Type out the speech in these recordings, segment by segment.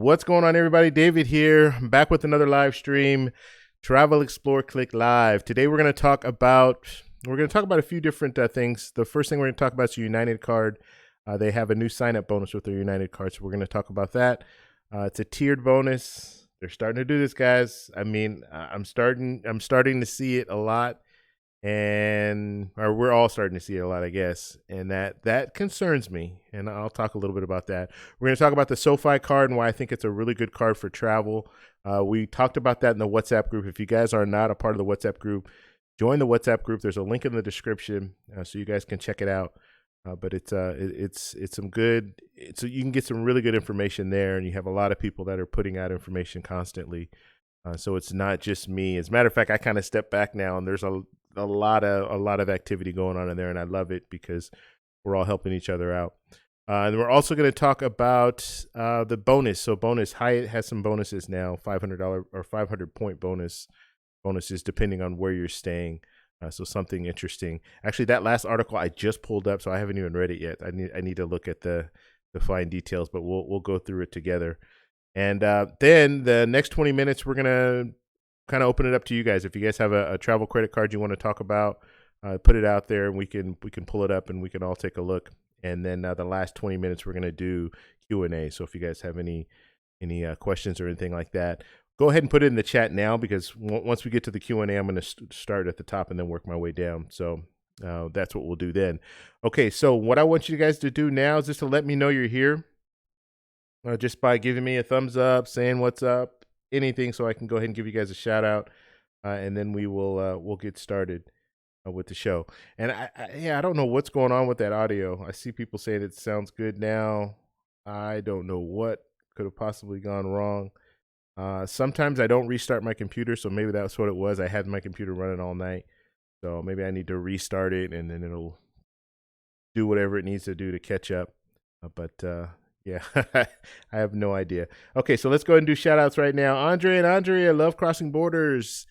What's going on, everybody? David here. I'm back with another live stream. Travel, Explore, Click Live. Today we're going to talk about a few different things. The first thing we're going to talk about is your United card. They have a new sign-up bonus with their United card, so we're going to talk about that. It's a tiered bonus. They're starting to do this, guys. I mean, I'm starting to see it a lot, or we're all starting to see it a lot, I guess, and that concerns me, and I'll talk a little bit about that. We're going to talk about the SoFi card and why I think it's a really good card for travel. We talked about that in the WhatsApp group. If you guys are not a part of the WhatsApp group, join the WhatsApp group. There's a link in the description, so you guys can check it out. But it's some good. So you can get some really good information there, and you have a lot of people that are putting out information constantly. So it's not just me. As a matter of fact, I kind of step back now, and there's a lot of activity going on in there, and I love it because we're all helping each other out. And we're also going to talk about the bonus. So Hyatt has some bonuses now, $500 or 500 point bonuses depending on where you're staying. So something interesting. Actually, that last article I just pulled up, so I haven't even read it yet. I need to look at the fine details, but we'll go through it together. And then the next 20 minutes, we're gonna kind of open it up to you guys. If you guys have a travel credit card you want to talk about, put it out there, and we can pull it up and we can all take a look. And then the last 20 minutes, we're gonna do Q&A. So if you guys have any questions or anything like that, go ahead and put it in the chat now, because once we get to the Q&A, I'm going to start at the top and then work my way down. So that's what we'll do then. Okay, so what I want you guys to do now is just to let me know you're here, just by giving me a thumbs up, saying what's up, anything, so I can go ahead and give you guys a shout out, and then we'll get started with the show. And I don't know what's going on with that audio. I see people saying it sounds good now. I don't know what could have possibly gone wrong. Sometimes I don't restart my computer, so maybe that's what it was. I had my computer running all night, so maybe I need to restart it, and then it'll do whatever it needs to do to catch up. Yeah, I have no idea. Okay, so let's go ahead and do shout-outs right now. Andre and Andrea, Love Crossing Borders.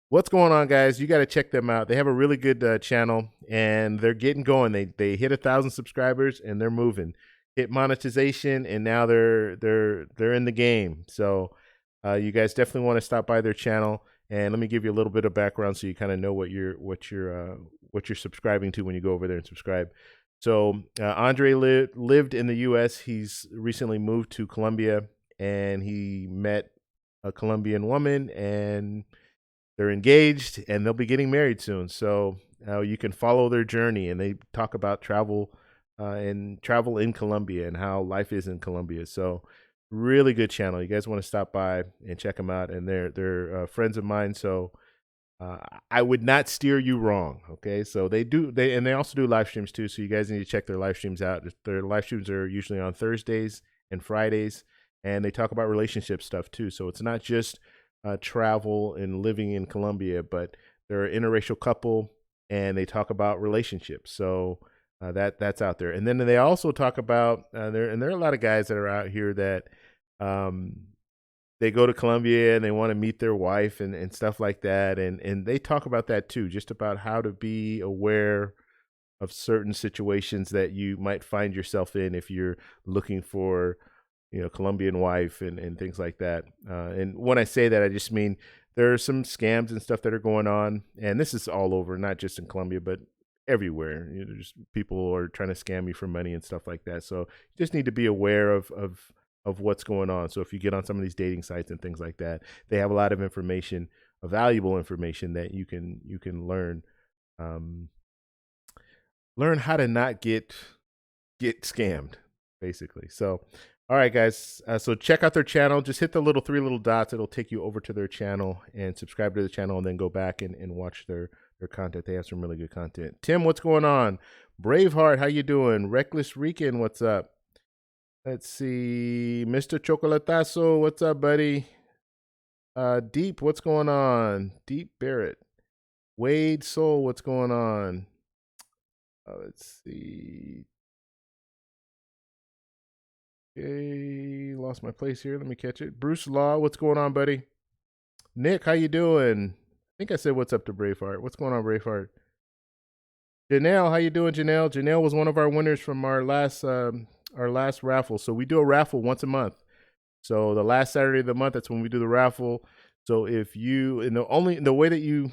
What's going on, guys? You got to check them out. They have a really good channel, and they're getting going. They hit 1,000 subscribers, and they're moving. Hit monetization, and now they're in the game. So you guys definitely want to stop by their channel, and let me give you a little bit of background so you kind of know what you're subscribing to when you go over there and subscribe. So Andre lived in the U.S. He's recently moved to Colombia, and he met a Colombian woman, and they're engaged, and they'll be getting married soon. So you can follow their journey, and they talk about travel and travel in Colombia and how life is in Colombia. So really good channel. You guys want to stop by and check them out, and they're friends of mine, so I would not steer you wrong. Okay, so they also do live streams too, so you guys need to check their live streams out. Their live streams are usually on Thursdays and Fridays, and they talk about relationship stuff too. So it's not just travel and living in Colombia, but they're an interracial couple, and they talk about relationships. So that's out there. And then they also talk about there are a lot of guys that are out here that they go to Colombia and they want to meet their wife and stuff like that, and they talk about that too, just about how to be aware of certain situations that you might find yourself in if you're looking for Colombian wife and things like that. And when I say that, I just mean there are some scams and stuff that are going on, and this is all over, not just in Colombia, but everywhere. Just people are trying to scam you for money and stuff like that. So you just need to be aware of what's going on. So if you get on some of these dating sites and things like that, they have a lot of information, valuable information that you can learn how to not get scammed, basically. So all right, guys. So check out their channel. Just hit the three little dots. It'll take you over to their channel, and subscribe to the channel, and then go back and watch their content. They have some really good content. Tim, what's going on? Braveheart, how you doing? Reckless Rican, what's up? Let's see. Mr. Chocolatazo, what's up, buddy? Deep, what's going on? Deep Barrett. Wade Soul, what's going on? Let's see. Okay, lost my place here. Let me catch it. Bruce Law, what's going on, buddy? Nick, how you doing? I think I said what's up to Braveheart. What's going on, Braveheart? Janelle, how you doing, Janelle? Janelle was one of our winners from our last raffle. So we do a raffle once a month. So the last Saturday of the month, that's when we do the raffle. So if you, and the way that you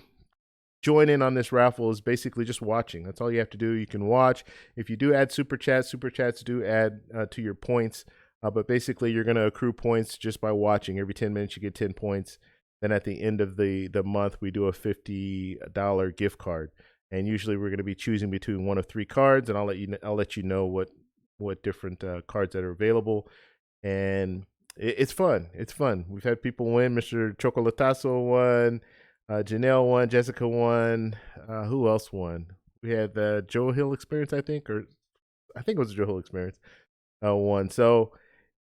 join in on this raffle is basically just watching. That's all you have to do. You can watch. If you do add super chats do add to your points. But basically, you're going to accrue points just by watching. Every 10 minutes, you get 10 points. Then at the end of the month, we do a $50 gift card. And usually, we're going to be choosing between one of 3 cards, and I'll let you know what different cards that are available. And it's fun. It's fun. We've had people win. Mr. Chocolatazo won. Janelle won. Jessica won. Who else won? We had the Joe Hill experience, I think it was the Joe Hill experience. Won. So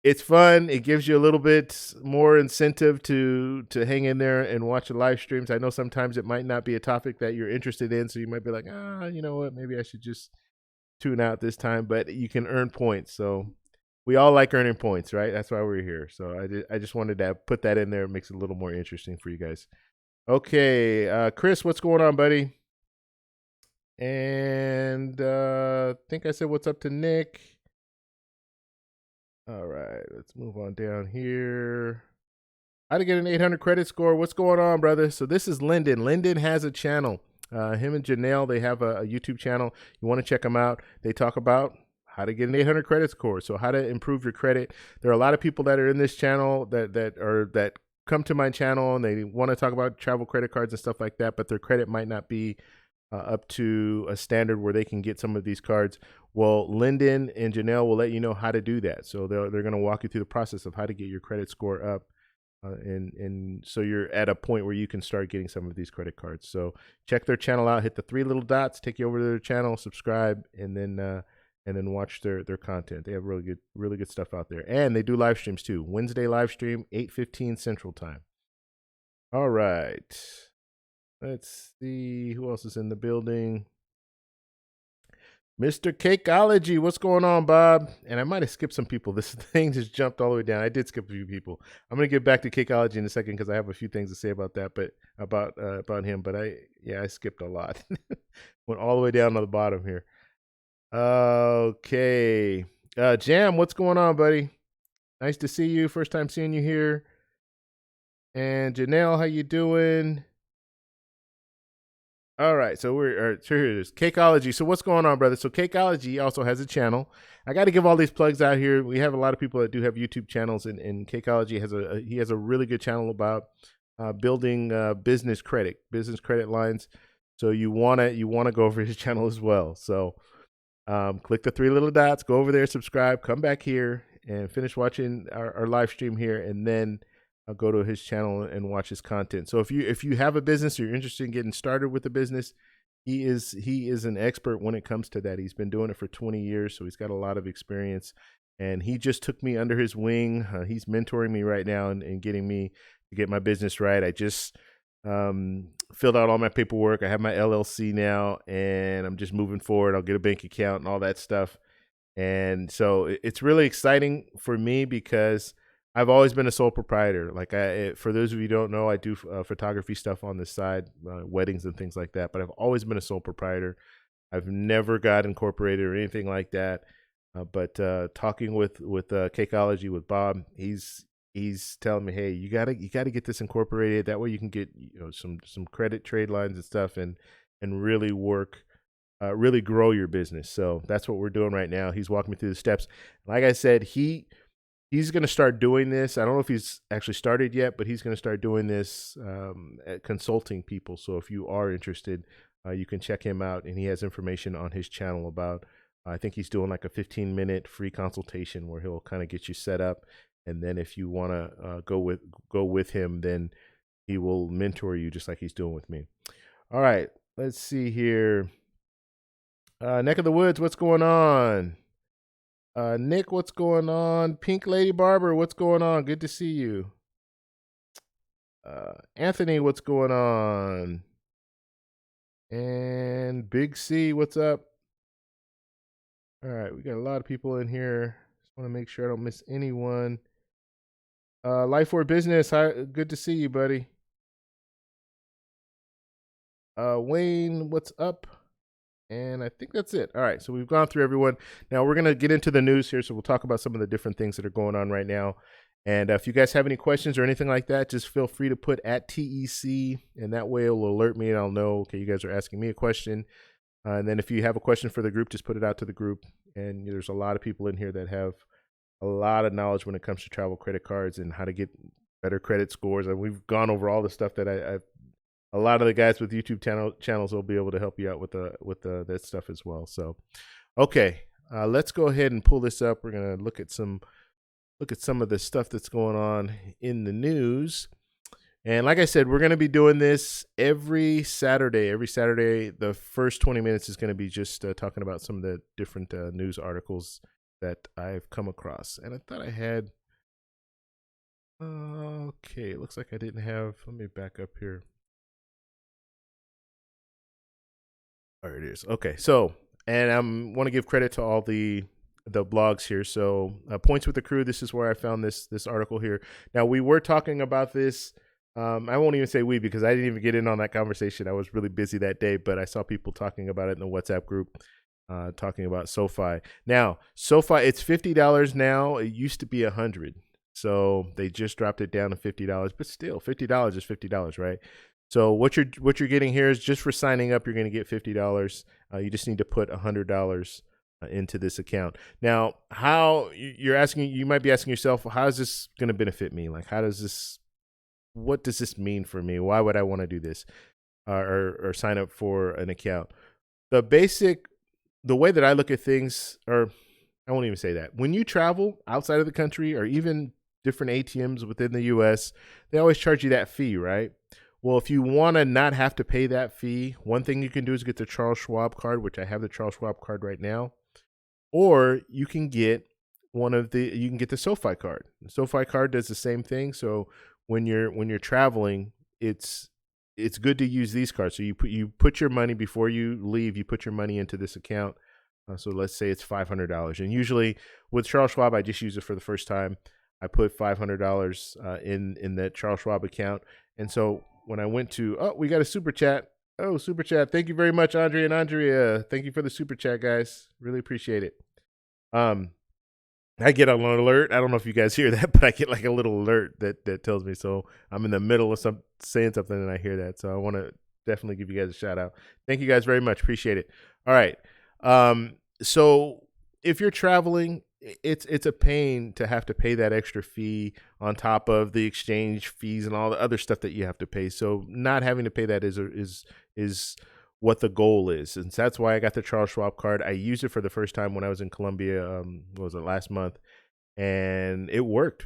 it's fun. It gives you a little bit more incentive to hang in there and watch the live streams. I know sometimes it might not be a topic that you're interested in, so you might be like, you know what? Maybe I should just tune out this time. But you can earn points. So we all like earning points, right? That's why we're here. So I just wanted to put that in there. It makes it a little more interesting for you guys. Okay, Chris, what's going on, buddy? And I think I said what's up to Nick. All right, let's move on down here. How to get an 800 credit score. What's going on, brother? So this is Lyndon. Lyndon has a channel. Him and Janelle, they have a YouTube channel. You want to check them out. They talk about how to get an 800 credit score. So how to improve your credit. There are a lot of people that are in this channel that come to my channel and they want to talk about travel credit cards and stuff like that, but their credit might not be up to a standard where they can get some of these cards. Well, Lyndon and Janelle will let you know how to do that. So they're going to walk you through the process of how to get your credit score up. And so you're at a point where you can start getting some of these credit cards. So check their channel out, hit the 3 little dots, take you over to their channel, subscribe, and then watch their content. They have really good stuff out there. And they do live streams too. Wednesday live stream, 8:15 Central Time. All right. Let's see who else is in the building. Mr. Cakeology, what's going on, Bob? And I might have skipped some people. This thing just jumped all the way down. I did skip a few people. I'm going to get back to Cakeology in a second because I have a few things to say about that, but about him. But I skipped a lot. Went all the way down to the bottom here. Okay. Jam, what's going on, buddy? Nice to see you. First time seeing you here. And Janelle, how you doing? All right, so here it is. Cakeology. So what's going on, brother? So Cakeology also has a channel. I got to give all these plugs out here. We have a lot of people that do have YouTube channels, and Cakeology has a really good channel about building business credit lines. So you wanna go over his channel as well. So click the 3 little dots, go over there, subscribe, come back here, and finish watching our live stream here, and then I'll go to his channel and watch his content. So if you have a business or you're interested in getting started with a business, he is an expert when it comes to that. He's been doing it for 20 years, so he's got a lot of experience. And he just took me under his wing. He's mentoring me right now and getting me to get my business right. I just filled out all my paperwork. I have my LLC now, and I'm just moving forward. I'll get a bank account and all that stuff. And so it's really exciting for me because I've always been a sole proprietor. Like for those of you who don't know, I do photography stuff on the side, weddings and things like that. But I've always been a sole proprietor. I've never got incorporated or anything like that. But talking with Cakeology with Bob, he's telling me, hey, you gotta get this incorporated. That way you can get some credit trade lines and stuff, and really work, really grow your business. So that's what we're doing right now. He's walking me through the steps. Like I said, He's going to start doing this. I don't know if he's actually started yet, but he's going to start doing this at consulting people. So if you are interested, you can check him out. And he has information on his channel about, I think he's doing like a 15-minute free consultation where he'll kind of get you set up. And then if you want to go with him, then he will mentor you just like he's doing with me. All right, let's see here. Neck of the Woods, what's going on? Nick, what's going on? Pink Lady Barber, what's going on? Good to see you. Anthony, what's going on? And Big C, what's up? All right, we got a lot of people in here. Just want to make sure I don't miss anyone. Life for Business, hi, good to see you, buddy. Wayne, what's up? And I think that's it. All right, so we've gone through everyone. Now we're going to get into the news here, so we'll talk about some of the different things that are going on right now. And if you guys have any questions or anything like that, just feel free to put at TEC, and that way it'll alert me and I'll know, okay, you guys are asking me a question. And then if you have a question for the group, just put it out to the group. And there's a lot of people in here that have a lot of knowledge when it comes to travel credit cards and how to get better credit scores. And we've gone over all the stuff that a lot of the guys with YouTube channels will be able to help you out with that stuff as well. So, okay, let's go ahead and pull this up. We're gonna look at some of the stuff that's going on in the news. And like I said, we're going to be doing this every Saturday. Every Saturday, the first 20 minutes is going to be just talking about some of the different news articles that I've come across. And I thought I had, okay, it looks like I didn't have, let me back up here. There it is. Okay, so, and I want to give credit to all the blogs here. So Points with the Crew, this is where I found this article here. Now, we were talking about this. I won't even say we because I didn't even get in on that conversation. I was really busy that day, but I saw people talking about it in the WhatsApp group, talking about SoFi. Now, SoFi, it's $50 now. It used to be $100, so they just dropped it down to $50. But still, $50 is $50, right? So what you're getting here is just for signing up, you're going to get $50. You just need to put $100 into this account. Now, how you might be asking yourself, how is this going to benefit me? Like, what does this mean for me? Why would I want to do this or sign up for an account? The way that I look at things, or I won't even say that. When you travel outside of the country or even different ATMs within the US, they always charge you that fee, right? Well, if you want to not have to pay that fee, one thing you can do is get the Charles Schwab card, which I have the Charles Schwab card right now, or you can get the SoFi card. The SoFi card does the same thing. So when you're traveling, it's good to use these cards. So you put your money before you leave. You put your money into this account. So let's say it's $500, and usually with Charles Schwab, I just use it for the first time. I put $500 in that Charles Schwab account, and so when I went to we got a super chat. Oh, super chat! Thank you very much, Andre and Andrea. Thank you for the super chat, guys. Really appreciate it. I get an alert. I don't know if you guys hear that, but I get like a little alert that tells me. So I'm in the middle of saying something and I hear that. So I want to definitely give you guys a shout out. Thank you guys very much. Appreciate it. All right. So if you're traveling, it's a pain to have to pay that extra fee on top of the exchange fees and all the other stuff that you have to pay. So not having to pay that is what the goal is. And that's why I got the Charles Schwab card. I used it for the first time when I was in Colombia, last month, and it worked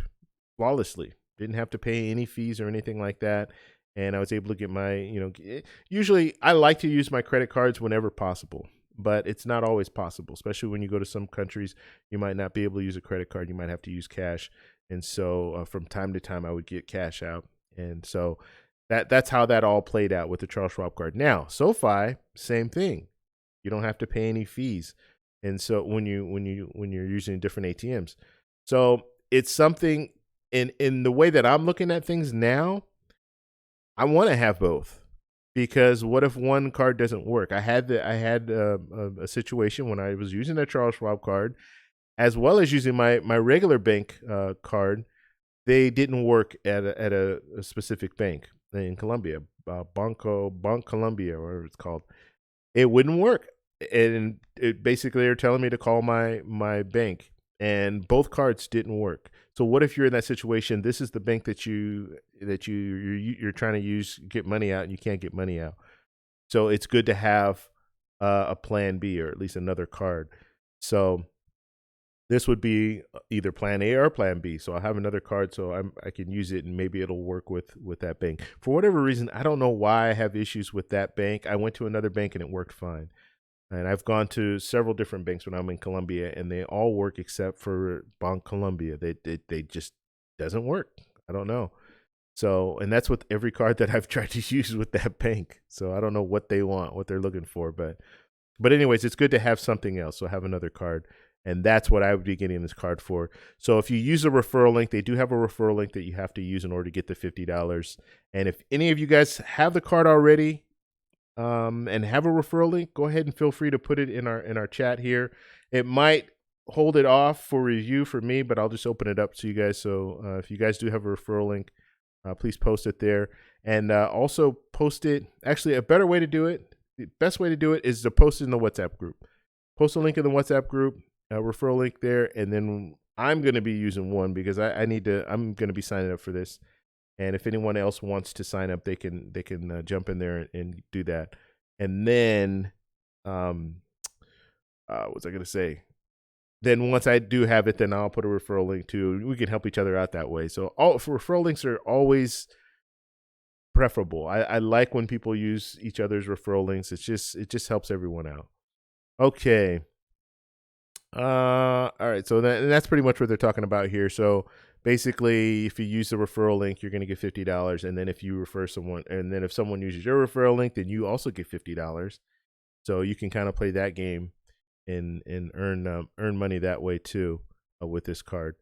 flawlessly. Didn't have to pay any fees or anything like that. And I was able to get my, usually I like to use my credit cards whenever possible, but it's not always possible, especially when you go to some countries, you might not be able to use a credit card. You might have to use cash. And so from time to time, I would get cash out. And so that's how that all played out with the Charles Schwab card. Now, SoFi, same thing. You don't have to pay any fees. And so when you're using different ATMs. So it's something in the way that I'm looking at things now, I want to have both. Because what if one card doesn't work? I had a situation when I was using the Charles Schwab card, as well as using my regular bank card. They didn't work at a specific bank in Colombia, Bank Colombia, or whatever it's called. It wouldn't work, and it basically they're telling me to call my bank, and both cards didn't work. So what if you're in that situation? This is the bank that you're trying to use, get money out, and you can't get money out. So it's good to have a plan B, or at least another card. So this would be either plan A or plan B. So I have another card, so I can use it, and maybe it'll work with that bank. For whatever reason, I don't know why I have issues with that bank. I went to another bank and it worked fine. And I've gone to several different banks when I'm in Colombia, and they all work except for Bank Colombia. They just doesn't work. I don't know. So, and that's with every card that I've tried to use with that bank. So I don't know what they want, what they're looking for. But anyways, it's good to have something else. So have another card. And that's what I would be getting this card for. So if you use a referral link, they do have a referral link that you have to use in order to get the $50. And if any of you guys have the card already, and have a referral link, go ahead and feel free to put it in our chat here. It might hold it off for review for me, but I'll just open it up to you guys. So if you guys do have a referral link, please post it there, and also post it. Actually, a better way to do it, the best way to do it is to post it in the WhatsApp group. Post a link in the WhatsApp group, referral link there, and then I'm going to be using one because I'm going to be signing up for this. And if anyone else wants to sign up, they can jump in there and do that. And then, what was I going to say? Then once I do have it, then I'll put a referral link too. We can help each other out that way. So referral links are always preferable. I like when people use each other's referral links. It just helps everyone out. Okay. All right. So that's pretty much what they're talking about here. So basically, if you use the referral link, you're going to get $50. And then if you refer someone, and then if someone uses your referral link, then you also get $50. So you can kind of play that game and earn money that way too with this card.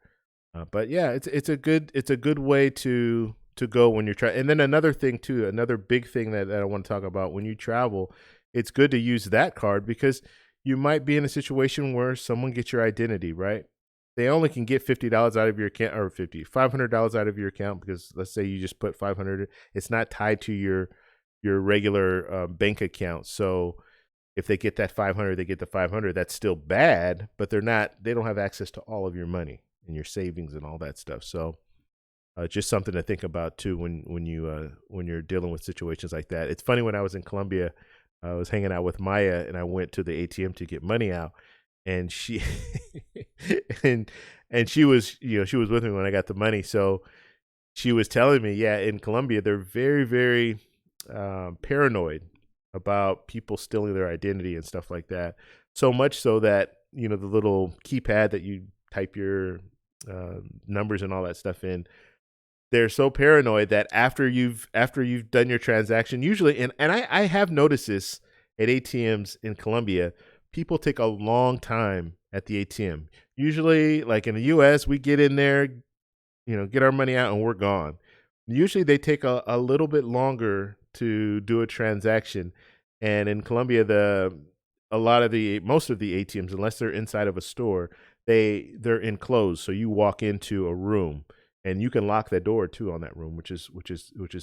But yeah, it's a good way to go when you're trying. And then another thing too, another big thing that I want to talk about when you travel, it's good to use that card because you might be in a situation where someone gets your identity, right? They only can get $50 out of your account, or $500 out of your account, because let's say you just put 500. It's not tied to your regular bank account. So if they get that 500, they get the 500. That's still bad, but they don't have access to all of your money and your savings and all that stuff. So just something to think about too when you're dealing with situations like that. It's funny, when I was in Colombia, I was hanging out with Maya and I went to the ATM to get money out. And she and she was with me when I got the money. So she was telling me, yeah, in Colombia they're very, very paranoid about people stealing their identity and stuff like that. So much so that the little keypad that you type your numbers and all that stuff in, they're so paranoid that after you've done your transaction, usually, and I have noticed this at ATMs in Colombia, people take a long time at the ATM. Usually, like in the US, we get in there, get our money out and we're gone. Usually they take a little bit longer to do a transaction. And in Colombia, most of the ATMs, unless they're inside of a store, they're enclosed. So you walk into a room and you can lock that door too on that room, which is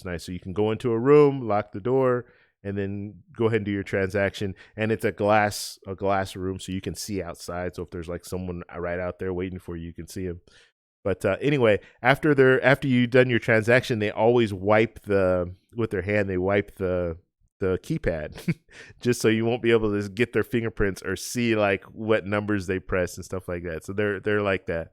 nice. So you can go into a room, lock the door, and then go ahead and do your transaction. And it's a glass room, so you can see outside. So if there's like someone right out there waiting for you, you can see them. But anyway, after you've done your transaction, they always wipe with their hand. They wipe the keypad just so you won't be able to get their fingerprints or see like what numbers they press and stuff like that. So they're like that.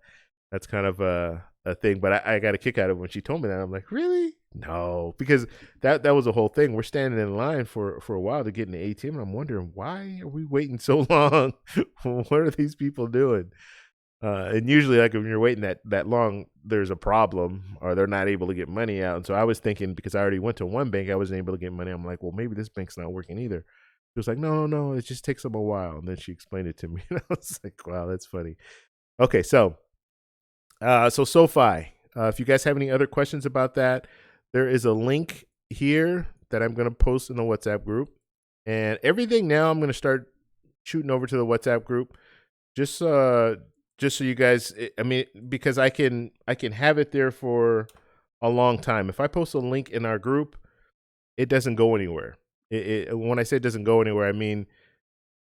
That's kind of a thing. But I got a kick out of it when she told me that. I'm like, really? No, because that was a whole thing. We're standing in line for a while to get in the ATM, and I'm wondering, why are we waiting so long? What are these people doing? And usually, like, when you're waiting that long, there's a problem or they're not able to get money out. And so I was thinking, because I already went to one bank, I wasn't able to get money. I'm like, well, maybe this bank's not working either. She was like, no, it just takes them a while. And then she explained it to me, and I was like, wow, that's funny. Okay, so SoFi. If you guys have any other questions about that, there is a link here that I'm going to post in the WhatsApp group. And everything now I'm going to start shooting over to the WhatsApp group. Just so you guys, because I can have it there for a long time. If I post a link in our group, it doesn't go anywhere. When I say it doesn't go anywhere, I mean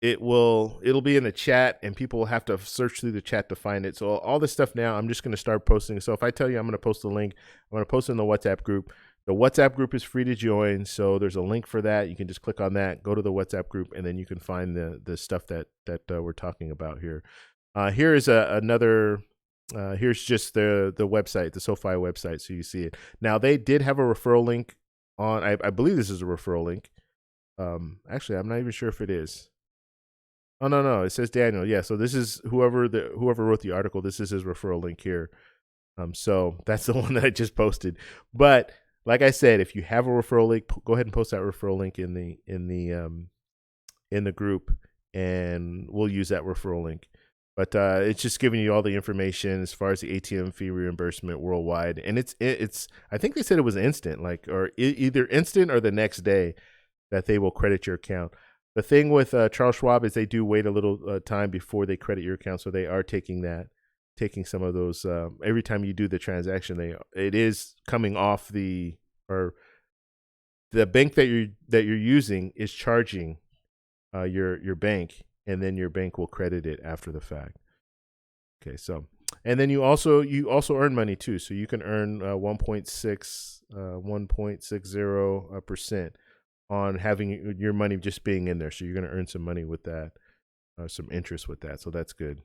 it'll be in the chat and people will have to search through the chat to find it. So all this stuff now, I'm just going to start posting. So if I tell you I'm going to post a link, I'm going to post it in the WhatsApp group. The WhatsApp group is free to join. So there's a link for that. You can just click on that, go to the WhatsApp group, and then you can find the stuff that we're talking about here. Here is another, here's just the website, the SoFi website. So you see it. Now they did have a referral link on, I believe this is a referral link. Actually, I'm not even sure if it is. Oh, no, it says Daniel. Yeah, so this is whoever wrote the article, this is his referral link here. So that's the one that I just posted. But like I said, if you have a referral link, go ahead and post that referral link in the group, and we'll use that referral link. But it's just giving you all the information as far as the ATM fee reimbursement worldwide, and it's I think they said it was instant, either instant or the next day that they will credit your account. The thing with Charles Schwab is they do wait a little time before they credit your account, so they are taking some of those. Every time you do the transaction, it is coming off or the bank that you're using is charging your bank, and then your bank will credit it after the fact. Okay, so and then you also earn money too, so you can earn 1.60% on having your money just being in there. So you're going to earn some money with that, some interest with that. So that's good.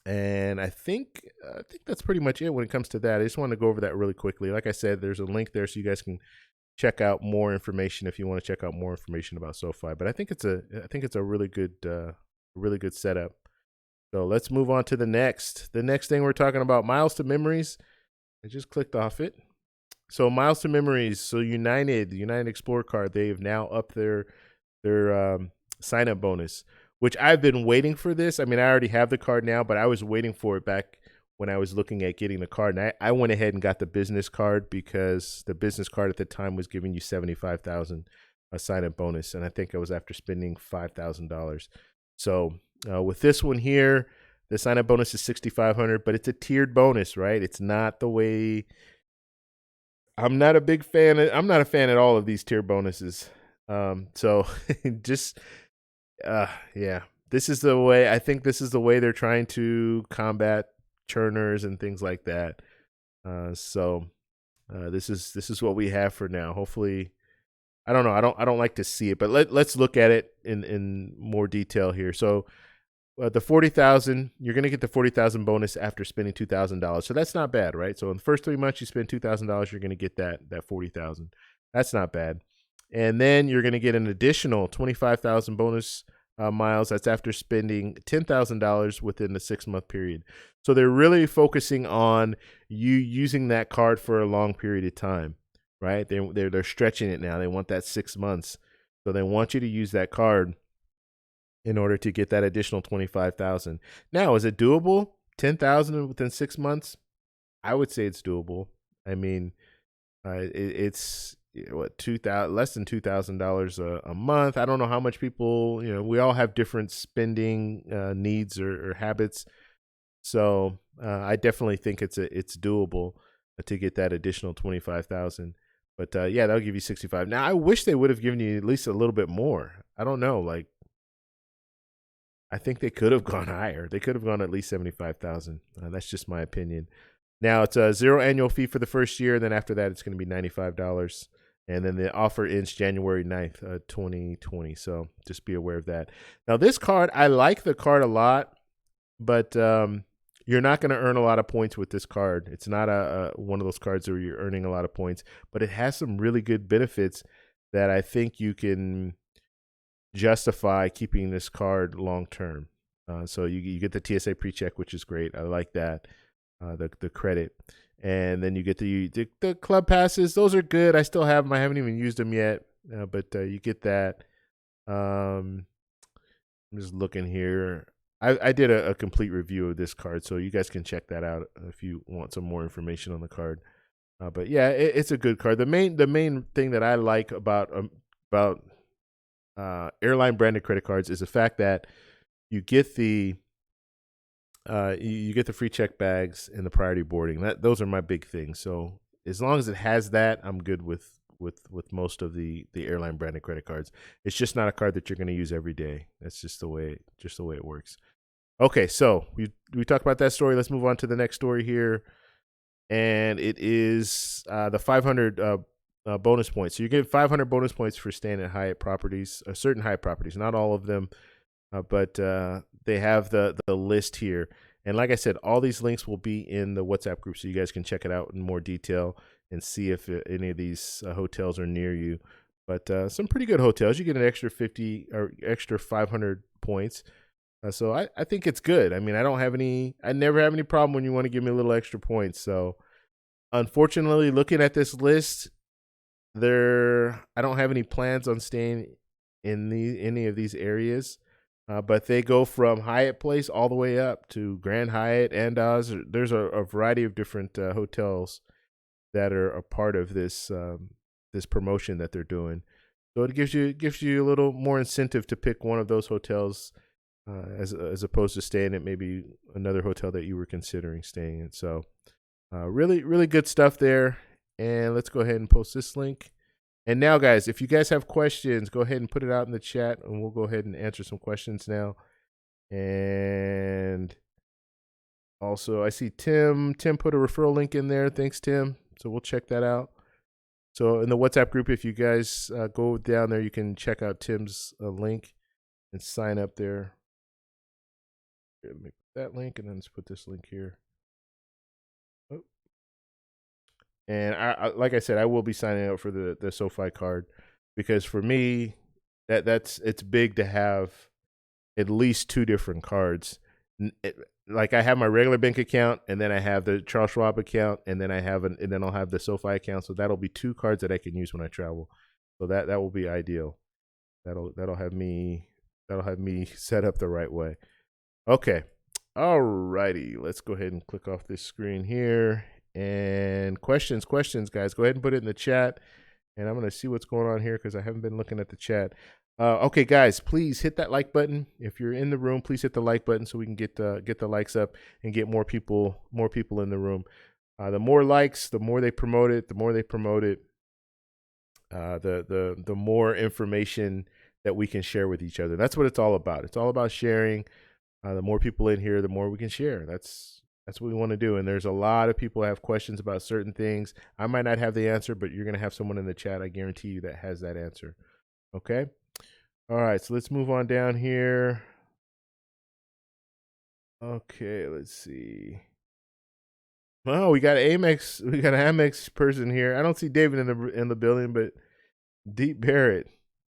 And I think that's pretty much it when it comes to that. I just want to go over that really quickly. Like I said, there's a link there so you guys can check out more information if you want to check out more information about SoFi. But I think it's a really good setup. So let's move on to the next thing we're talking about, miles to memories. I just clicked off it. So miles to memories. So the United Explorer card, they have now upped their sign up bonus, which I've been waiting for this. I mean, I already have the card now, but I was waiting for it back when I was looking at getting the card. And I went ahead and got the business card because the business card at the time was giving you $75,000 a sign up bonus, and I think I was after spending $5,000. So with this one here, the sign up bonus is $6,500, but it's a tiered bonus, right? It's not the way. I'm not a fan at all of these tier bonuses. So just, yeah, this is the way. I think this is the way they're trying to combat churners and things like that. So this is what we have for now. Hopefully, I don't know. I don't like to see it, but let's look at it in more detail here. So the 40,000, you're going to get the 40,000 bonus after spending $2,000. So that's not bad, right? So in the first 3 months you spend $2,000, you're going to get that 40,000. That's not bad. And then you're going to get an additional 25,000 bonus miles. That's after spending $10,000 within the 6-month period. So they're really focusing on you using that card for a long period of time, right? They're stretching it now. They want that 6 months. So they want you to use that card in order to get that additional 25,000. Now, is it doable? 10,000 within 6 months? I would say it's doable. I mean, it's what, less than $2,000 a month. I don't know how much people, we all have different spending needs or habits. So I definitely think it's doable to get that additional 25,000. But yeah, that'll give you 65. Now, I wish they would have given you at least a little bit more. I don't know, like, I think they could have gone higher. They could have gone at least 75,000. That's just my opinion. Now, it's a 0 annual fee for the first year. Then after that, it's going to be $95. And then the offer ends January 9th, 2020. So just be aware of that. Now, this card, I like the card a lot, but you're not going to earn a lot of points with this card. It's not one of those cards where you're earning a lot of points, but it has some really good benefits that I think you can justify keeping this card long term. So you get the TSA pre-check, which is great. I like that. The credit, and then you get the club passes. Those are good. I still have them. I haven't even used them yet, but you get that. I'm just looking here. I did a complete review of this card, so you guys can check that out if you want some more information on the card. But yeah, it's a good card. The main thing that I like about airline branded credit cards is the fact that you get the free check bags and the priority boarding. Those are my big things. So as long as it has that, I'm good with most of the airline branded credit cards. It's just not a card that you're going to use every day. That's just the way it works. Okay, so we talked about that story. Let's move on to the next story here, and it is the 500 bonus points. So you get 500 bonus points for staying at Hyatt properties, certain Hyatt properties, not all of them, but they have the list here. And like I said, all these links will be in the WhatsApp group, so you guys can check it out in more detail and see if any of these hotels are near you. But some pretty good hotels. You get an extra 50 or extra 500 points. So I think it's good. I mean, I never have any problem when you want to give me a little extra points. So unfortunately, looking at this list, I don't have any plans on staying in any of these areas. But they go from Hyatt Place all the way up to Grand Hyatt, and there's a variety of different hotels that are a part of this this promotion that they're doing. So it gives you a little more incentive to pick one of those hotels as opposed to staying at maybe another hotel that you were considering staying in. So really good stuff there. And let's go ahead and post this link. And now, guys, if you guys have questions, go ahead and put it out in the chat, and we'll go ahead and answer some questions now. And also, I see Tim. Tim put a referral link in there. Thanks, Tim. So we'll check that out. So in the WhatsApp group, if you guys go down there, you can check out Tim's link and sign up there. Here, let me put that link, and then let's put this link here. Oh. And I like I said, I will be signing up for the SoFi card, because for me, it's big to have at least two different cards. Like I have my regular bank account, and then I have the Charles Schwab account, and then and then I'll have the SoFi account. So that'll be two cards that I can use when I travel. So that will be ideal. That'll have me set up the right way. Okay. Alrighty. Let's go ahead and click off this screen here. And questions, guys. Go ahead and put it in the chat. And I'm gonna see what's going on here because I haven't been looking at the chat. Okay, guys, please hit that like button. If you're in the room, please hit the like button so we can get the likes up and get more people in the room. The more likes, the more they promote it. The more they promote it, the more information that we can share with each other. That's what it's all about. It's all about sharing. The more people in here, the more we can share. That's what we want to do. And there's a lot of people who have questions about certain things. I might not have the answer, but you're going to have someone in the chat, I guarantee you, that has that answer. Okay? All right, so let's move on down here. Okay, let's see. Oh, we got Amex. We got an Amex person here. I don't see David in the building, but Deep Barrett.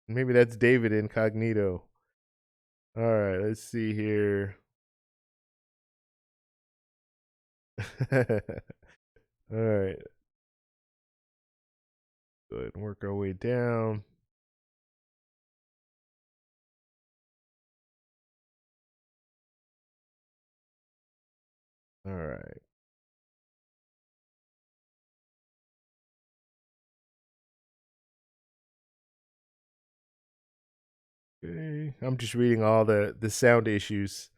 Maybe that's David incognito. All right, let's see here. All right. Go ahead and work our way down. All right. Okay. I'm just reading all the sound issues.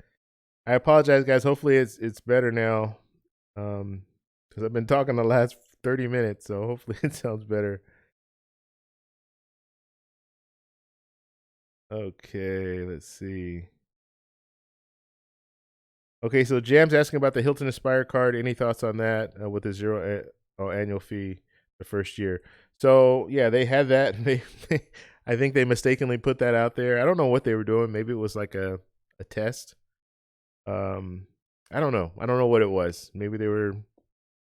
I apologize, guys. Hopefully it's better now. Because I've been talking the last 30 minutes, so hopefully it sounds better. Okay, let's see. Okay, so Jam's asking about the Hilton Aspire card. Any thoughts on that with the zero annual fee the first year? So yeah, they had that. I think they mistakenly put that out there. I don't know what they were doing. Maybe it was like a test. I don't know. I don't know what it was. Maybe they were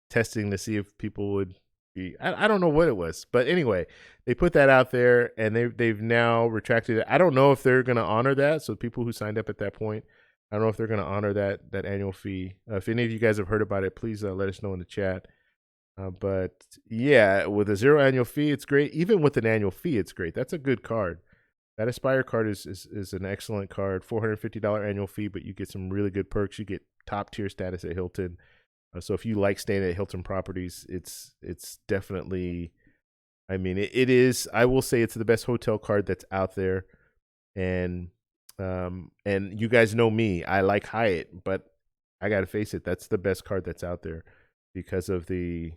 testing to see if people would be. I don't know what it was, but anyway, they put that out there, and they've now retracted it. I don't know if they're going to honor that. So people who signed up at that point, I don't know if they're going to honor that annual fee. If any of you guys have heard about it, please let us know in the chat. But yeah, with a zero annual fee, it's great. Even with an annual fee, it's great. That's a good card. That Aspire card is an excellent card. $450 annual fee, but you get some really good perks. You get top tier status at Hilton. So if you like staying at Hilton properties, it's definitely. I mean, it is. I will say it's the best hotel card that's out there, and you guys know me. I like Hyatt, but I gotta face it. That's the best card that's out there because of the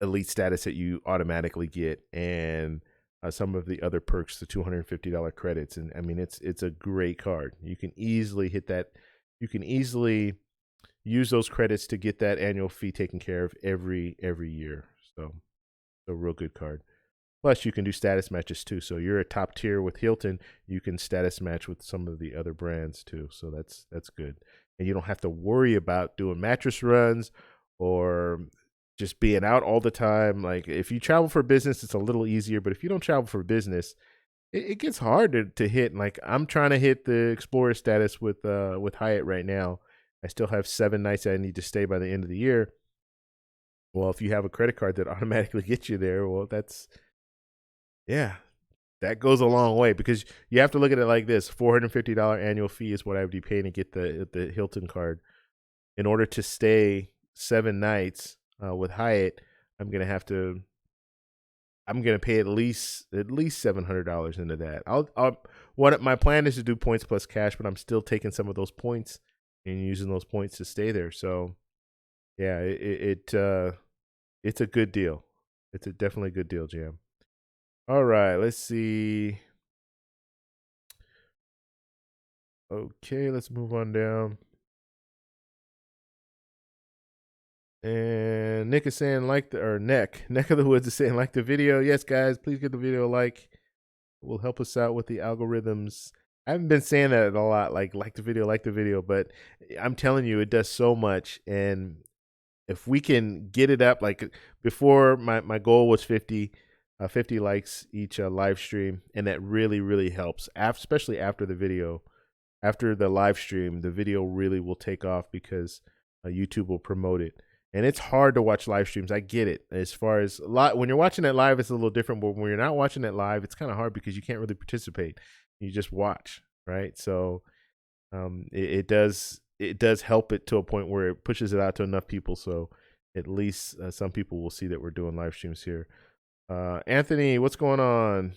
elite status that you automatically get, and some of the other perks, the $250 credits. And I mean, it's a great card. You can easily hit that. You can easily use those credits to get that annual fee taken care of every year. So a real good card. Plus, you can do status matches too. So you're a top tier with Hilton, you can status match with some of the other brands too. So that's good. And you don't have to worry about doing mattress runs or just being out all the time. Like if you travel for business, it's a little easier. But if you don't travel for business, it gets hard to hit. Like I'm trying to hit the Explorer status with Hyatt right now. I still have 7 nights I need to stay by the end of the year. Well, if you have a credit card that automatically gets you there, well, that goes a long way, because you have to look at it like this. $450 annual fee is what I would be paying to get the Hilton card. In order to stay 7 nights with Hyatt, I'm going to have to I'm gonna pay at least $700 into that. My plan is to do points plus cash, but I'm still taking some of those points and using those points to stay there. So yeah, it's a good deal. It's a definitely good deal, Jam. All right, let's see. Okay, let's move on down. And Nick is saying Neck of the Woods is saying like the video. Yes, guys, please give the video a like. It will help us out with the algorithms. I haven't been saying that a lot, like the video, but I'm telling you, it does so much. And if we can get it up, like before, my goal was 50 likes each live stream, and that really helps. Especially after the video, after the live stream, the video really will take off because YouTube will promote it. And it's hard to watch live streams. I get it. As far as when you're watching it live, it's a little different. But when you're not watching it live, it's kind of hard because you can't really participate. You just watch, right? So it does help it to a point where it pushes it out to enough people. So at least some people will see that we're doing live streams here. Anthony, what's going on?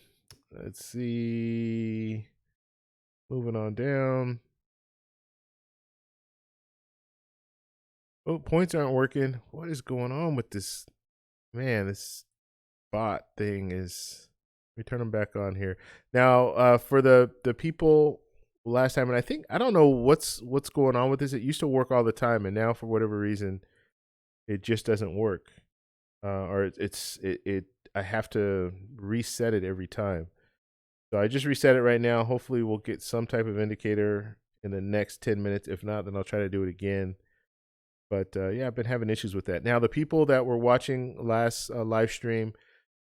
Let's see. Moving on down. Oh, points aren't working. What is going on with this? Man, this bot thing is. Let me turn them back on here. Now, for the people last time, and I don't know what's going on with this. It used to work all the time, and now for whatever reason, it just doesn't work. Or I have to reset it every time. So I just reset it right now. Hopefully we'll get some type of indicator in the next 10 minutes. If not, then I'll try to do it again. But yeah, I've been having issues with that. Now, the people that were watching last live stream,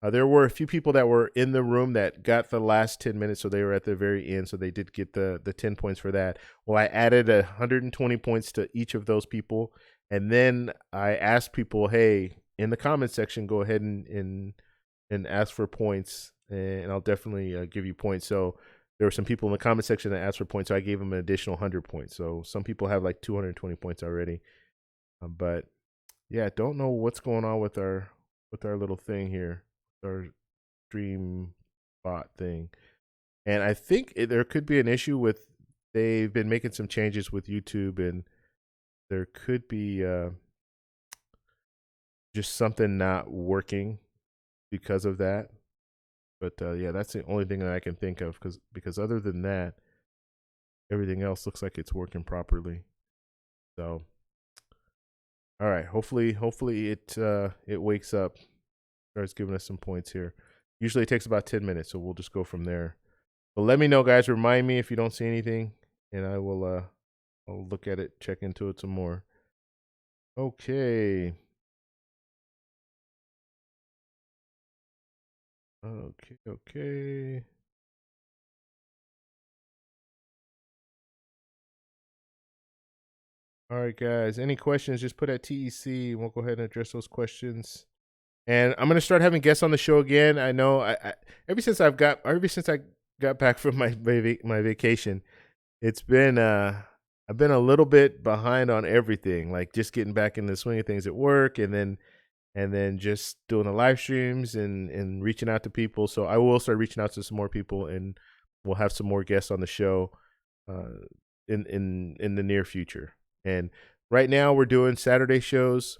there were a few people that were in the room that got the last 10 minutes, so they were at the very end, so they did get the 10 points for that. Well, I added 120 points to each of those people, and then I asked people, hey, in the comment section, go ahead and ask for points, and I'll definitely give you points. So there were some people in the comment section that asked for points, so I gave them an additional 100 points. So some people have like 220 points already. But yeah, don't know what's going on with our little thing here, our stream bot thing. And I think there could be an issue with, they've been making some changes with YouTube, and there could be just something not working because of that. But yeah, that's the only thing that I can think of, because other than that, everything else looks like it's working properly. So all right, hopefully it wakes up, starts giving us some points here. Usually it takes about 10 minutes, so we'll just go from there. But let me know, guys. Remind me if you don't see anything, and I will I'll look at it, check into it some more. Okay. Okay. All right, guys. Any questions, just put at TEC. We'll go ahead and address those questions. And I'm gonna start having guests on the show again. I know ever since I got back from my vacation, it's been I've been a little bit behind on everything, like just getting back in the swing of things at work, and then just doing the live streams and reaching out to people. So I will start reaching out to some more people, and we'll have some more guests on the show in the near future. And right now we're doing Saturday shows,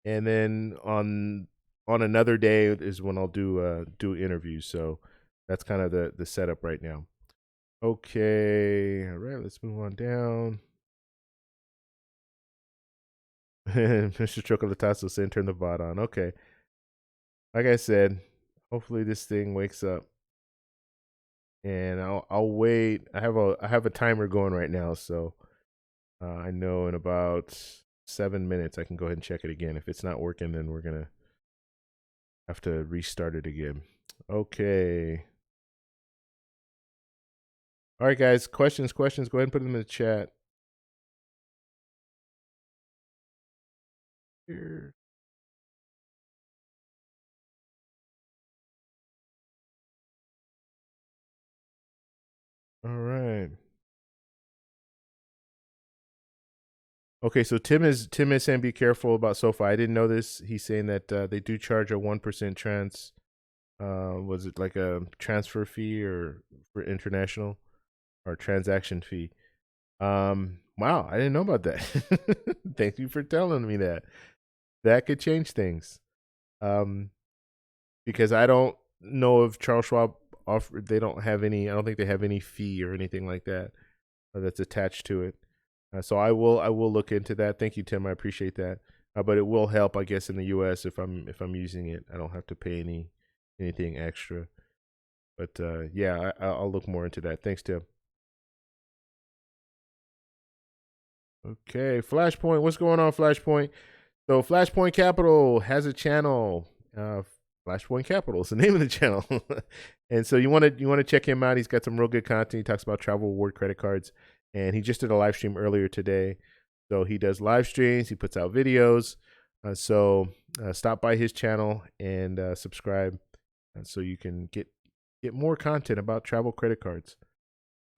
and then on another day is when I'll do interviews. So that's kind of the setup right now. Okay, all right, let's move on down. Mr. Chocolatazo saying turn the bot on. Okay. Like I said, hopefully this thing wakes up. And I'll wait. I have a timer going right now, so I know in about 7 minutes I can go ahead and check it again. If it's not working, then we're gonna have to restart it again. Okay. All right, guys. Questions. Go ahead and put them in the chat. Here. All right. Okay, so Tim is saying be careful about SoFi. I didn't know this. He's saying that they do charge a 1% Was it like a transfer fee or for international or transaction fee? Wow, I didn't know about that. Thank you for telling me that. That could change things. Um, because I don't know if Charles Schwab offer. They don't have any. I don't think they have any fee or anything like that that's attached to it. So I will look into that. Thank you, Tim. I appreciate that. But it will help, I guess, in the U.S. if I'm using it. I don't have to pay anything extra. But yeah, I'll look more into that. Thanks, Tim. Okay, Flashpoint. What's going on, Flashpoint? So Flashpoint Capital has a channel. Flashpoint Capital is the name of the channel. And so you want to check him out. He's got some real good content. He talks about travel reward credit cards, and he just did a live stream earlier today. So he does live streams. He puts out videos. So stop by his channel and subscribe, so you can get more content about travel credit cards.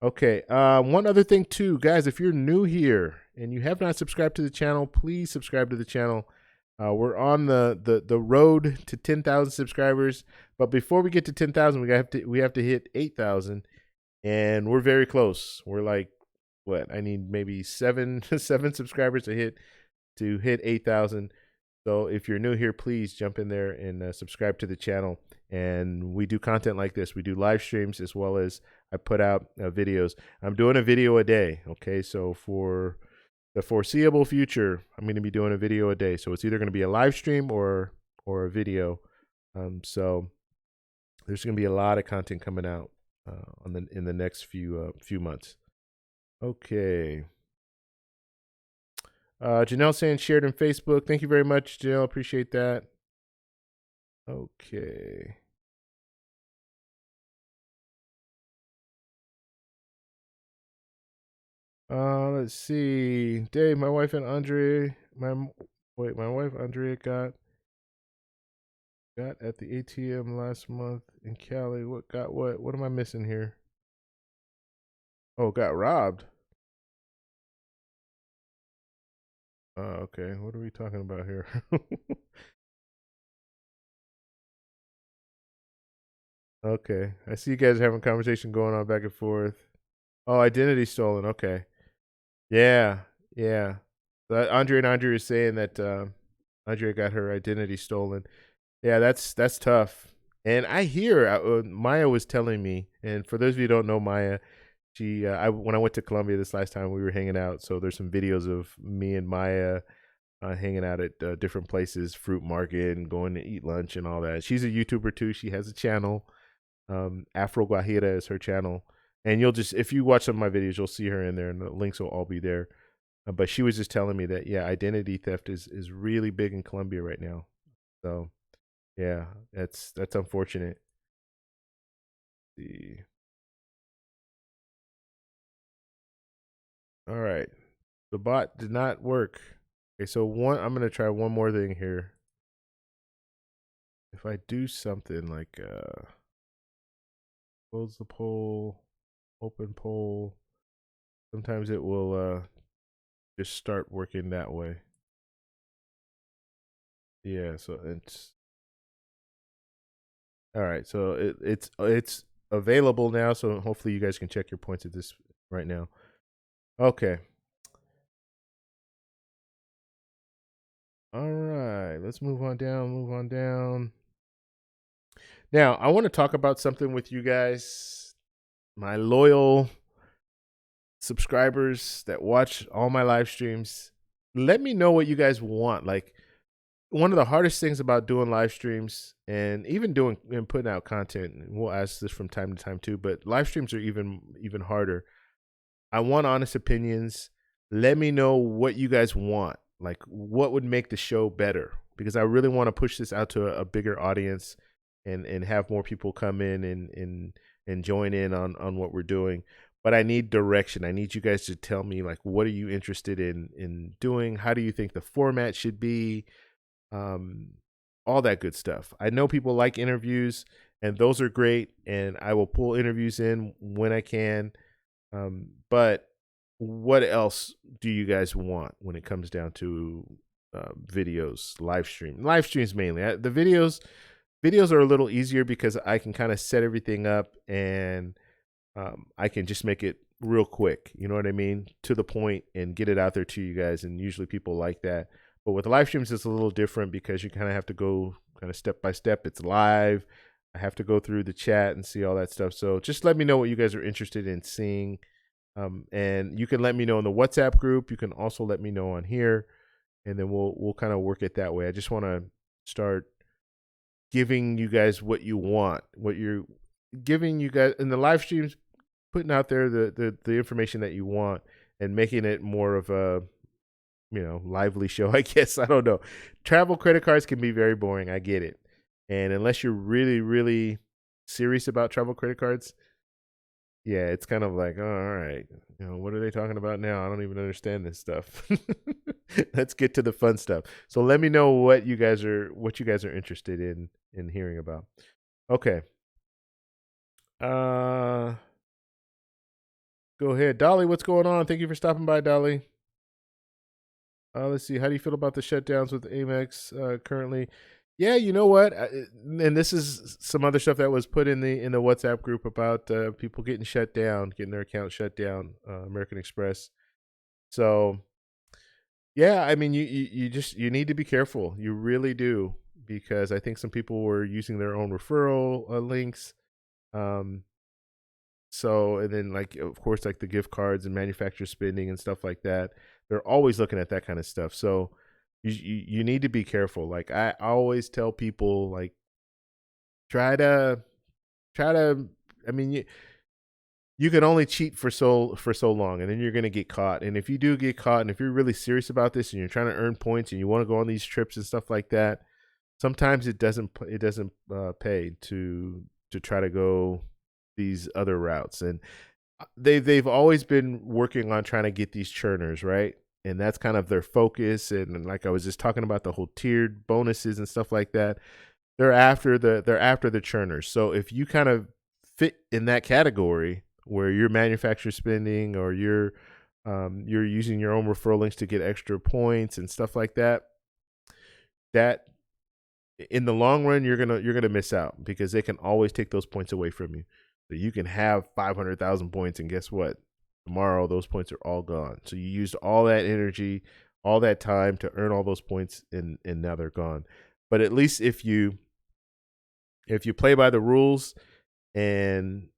Okay. One other thing too, guys, if you're new here and you have not subscribed to the channel, please subscribe to the channel. We're on the road to 10,000 subscribers, but before we get to 10,000, we have to hit 8,000, and we're very close. We're like, what? I need maybe seven subscribers to hit 8,000. So if you're new here, please jump in there and subscribe to the channel. And we do content like this. We do live streams as well as I put out videos. I'm doing a video a day. Okay, so for the foreseeable future, I'm going to be doing a video a day. So it's either going to be a live stream or a video. So there's going to be a lot of content coming out in the next few months. Okay. Janelle saying shared on Facebook. Thank you very much, Janelle. Appreciate that. Okay. Let's see. Dave, my wife and Andre, my wife Andrea got at the ATM last month in Cali. What am I missing here? Oh, got robbed. Okay. What are we talking about here? Okay. I see you guys having a conversation going on back and forth. Oh, identity stolen. Okay. Yeah. Yeah. Andre and Andre is saying that Andrea got her identity stolen. Yeah, that's tough. And I hear Maya was telling me, and for those of you who don't know Maya, she when I went to Colombia this last time, we were hanging out. So there's some videos of me and Maya hanging out at different places, fruit market, and going to eat lunch and all that. She's a YouTuber too. She has a channel. Afro Guajira is her channel, and you'll just, if you watch some of my videos, you'll see her in there, and the links will all be there. But she was just telling me that, yeah, identity theft is really big in Colombia right now. So yeah, that's unfortunate. Let's see. All right, the bot did not work. Okay, so I'm gonna try one more thing here. If I do something like close the poll, open poll, sometimes it will just start working that way. Yeah, so it's all right. So it's available now. So hopefully you guys can check your points at this right now. Okay. All right. Let's move on down. Move on down. Now I want to talk about something with you guys, my loyal subscribers that watch all my live streams. Let me know what you guys want. Like, one of the hardest things about doing live streams and even doing and putting out content, and we'll ask this from time to time too, but live streams are even harder. I want honest opinions. Let me know what you guys want. Like, what would make the show better? Because I really want to push this out to a bigger audience and have more people come in and join in on what we're doing. But I need direction. I need you guys to tell me, like, what are you interested in doing? How do you think the format should be? All that good stuff. I know people like interviews, and those are great, and I will pull interviews in when I can. But what else do you guys want when it comes down to videos, live streams mainly? The videos, Videos are a little easier because I can kind of set everything up, and I can just make it real quick. You know what I mean? To the point, and get it out there to you guys. And usually people like that. But with live streams, it's a little different because you kind of have to go kind of step by step. It's live. I have to go through the chat and see all that stuff. So just let me know what you guys are interested in seeing. And you can let me know in the WhatsApp group. You can also let me know on here, and then we'll kind of work it that way. I just want to start giving you guys what you want, what you're giving you guys in the live streams, putting out there the information that you want, and making it more of a lively show, I guess. I don't know. Travel credit cards can be very boring. I get it. And unless you're really, really serious about travel credit cards, yeah, it's kind of like, oh, all right, what are they talking about now? I don't even understand this stuff. Let's get to the fun stuff. So let me know what you guys are interested in hearing about. Okay. Go ahead, Dolly. What's going on? Thank you for stopping by, Dolly. Let's see. How do you feel about the shutdowns with Amex currently? Yeah, you know what? And this is some other stuff that was put in the WhatsApp group about people getting shut down, getting their account shut down, American Express. So, yeah, I mean, you need to be careful. You really do, because I think some people were using their own referral links. So, and then like, of course, like the gift cards and manufacturer spending and stuff like that. They're always looking at that kind of stuff. So you need to be careful. Like I always tell people, like, try to, I mean, you can only cheat for so long, and then you're going to get caught. And if you do get caught, and if you're really serious about this and you're trying to earn points and you want to go on these trips and stuff like that, sometimes it doesn't pay to try to go these other routes. And they've always been working on trying to get these churners, right? And that's kind of their focus. And like I was just talking about, the whole tiered bonuses and stuff like that, they're after the churners. So if you kind of fit in that category where you're manufacturer spending, or you're using your own referral links to get extra points and stuff like that, that in the long run you're gonna miss out, because they can always take those points away from you. So you can have 500,000 points, and guess what? Tomorrow those points are all gone. So you used all that energy, all that time to earn all those points, and now they're gone. But at least if you play by the rules and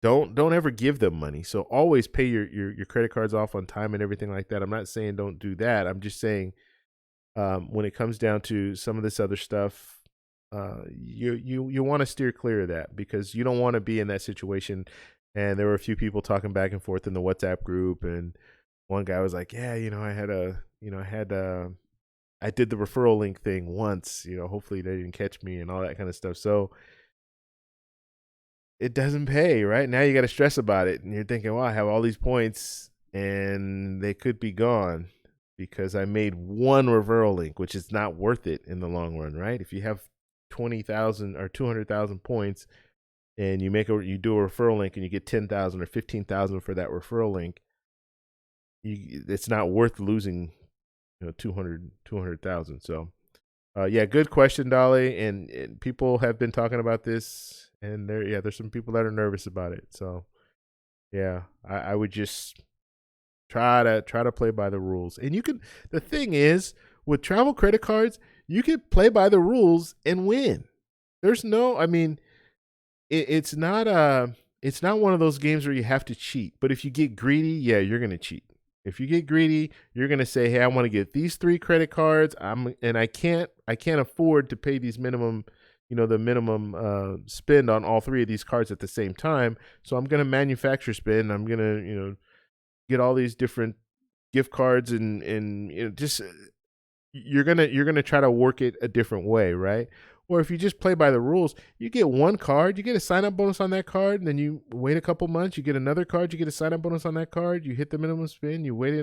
don't ever give them money. So always pay your credit cards off on time and everything like that. I'm not saying don't do that. I'm just saying when it comes down to some of this other stuff, you want to steer clear of that, because you don't want to be in that situation. And there were a few people talking back and forth in the WhatsApp group, and one guy was like, yeah, I did the referral link thing once, hopefully they didn't catch me, and all that kind of stuff. So it doesn't pay, right? Now you got to stress about it, and you're thinking, well, I have all these points and they could be gone because I made one referral link, which is not worth it in the long run, right? If you have 20,000 or 200,000 points, and you do a referral link and you get 10,000 or 15,000 for that referral link, it's not worth losing 200,000. So yeah, good question, Dolly. And people have been talking about this, and there's some people that are nervous about it. So yeah, I would just try to play by the rules. And the thing is, with travel credit cards, you can play by the rules and win. There's no, I mean, it's not one of those games where you have to cheat. But if you get greedy, yeah, you're going to cheat. If you get greedy, you're going to say, hey, I want to get these 3 credit cards. And I can't afford to pay these minimum, the minimum spend on all 3 of these cards at the same time. So I'm going to manufacture spend. I'm going to, get all these different gift cards, and just you're going to try to work it a different way, right? Or if you just play by the rules, you get one card, you get a sign-up bonus on that card, and then you wait a couple months, you get another card, you get a sign-up bonus on that card, you hit the minimum spend, you wait,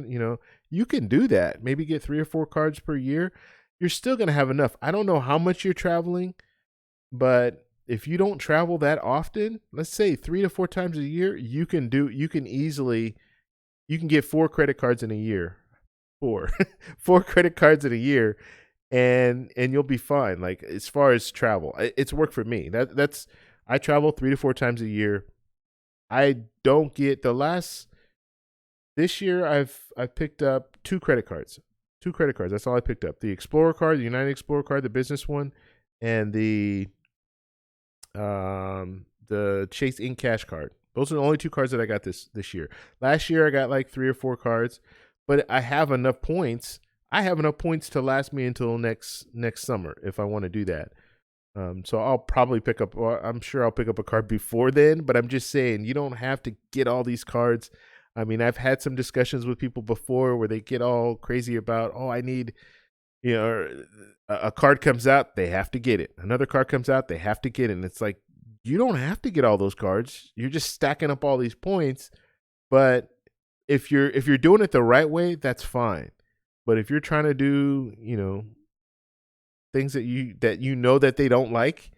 you can do that. Maybe get 3 or 4 cards per year. You're still going to have enough. I don't know how much you're traveling, but if you don't travel that often, let's say 3 to 4 times a year, you can get 4 credit cards in a year. 4 credit cards in a year. and you'll be fine. Like as far as travel, it's worked for me. That's I travel 3 to 4 times a year. I don't get the last this year. I've picked up 2 credit cards. 2 credit cards. That's all I picked up. The Explorer card, the United Explorer card, the business one, and the Chase In Cash card. Those are the only 2 cards that I got this year. Last year I got like 3 or 4 cards, but I have enough points. I have enough points to last me until next summer if I want to do that. So I'll probably pick up. Well, I'm sure I'll pick up a card before then. But I'm just saying, you don't have to get all these cards. I mean, I've had some discussions with people before where they get all crazy about, oh, I need, a card comes out, they have to get it. Another card comes out, they have to get it. And it's like, you don't have to get all those cards. You're just stacking up all these points. But if you're doing it the right way, that's fine. But if you're trying to do, things that that they don't like,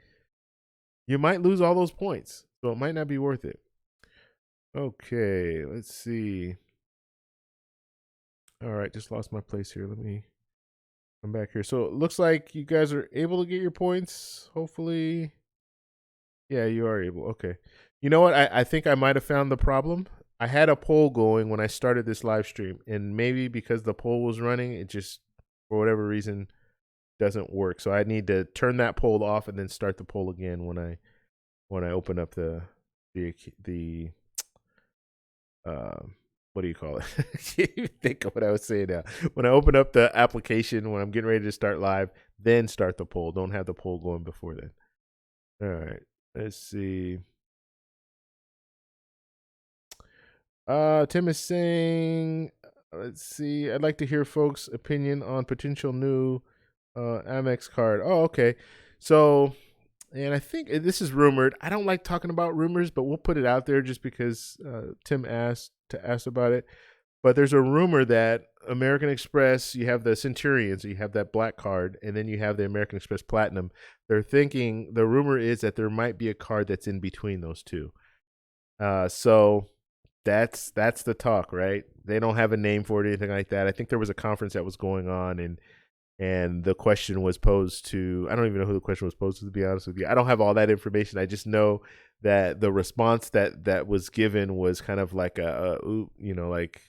you might lose all those points. So it might not be worth it. Okay, let's see. All right, just lost my place here. Let me come back here. So it looks like you guys are able to get your points, hopefully. Yeah, you are able. Okay. You know what? I think I might have found the problem. I had a poll going when I started this live stream, and maybe because the poll was running, it just, for whatever reason, doesn't work. So I need to turn that poll off and then start the poll again when I open up the what do you call it? I can't even think of what I was saying now. When I open up the application, when I'm getting ready to start live, then start the poll. Don't have the poll going before then. All right. Let's see. Tim is saying, let's see. I'd like to hear folks' opinion on potential new Amex card. Oh, okay. So, and I think this is rumored. I don't like talking about rumors, but we'll put it out there just because Tim asked about it. But there's a rumor that American Express, you have the Centurion, so you have that black card, and then you have the American Express Platinum. They're thinking, the rumor is that there might be a card that's in between those two. So that's the talk, right? They don't have a name for it or anything like that. I think there was a conference that was going on, and the question was posed to, I don't even know who the question was posed to be honest with you. I don't have all that information. I just know that the response that was given was kind of like like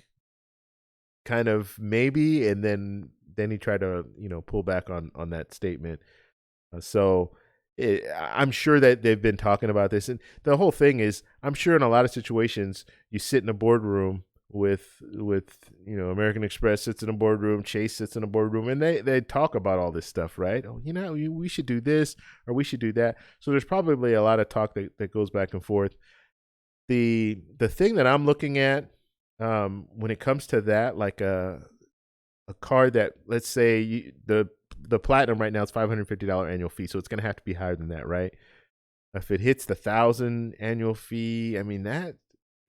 kind of maybe, and then he tried to, pull back on that statement. I'm sure that they've been talking about this, and the whole thing is, I'm sure in a lot of situations you sit in a boardroom with American Express sits in a boardroom, Chase sits in a boardroom, and they talk about all this stuff, right? Oh, we should do this or we should do that. So there's probably a lot of talk that goes back and forth. The thing that I'm looking at when it comes to that, like a card that, let's say the Platinum right now is $550 annual fee, so it's going to have to be higher than that, right? If it hits the $1,000 annual fee, I mean that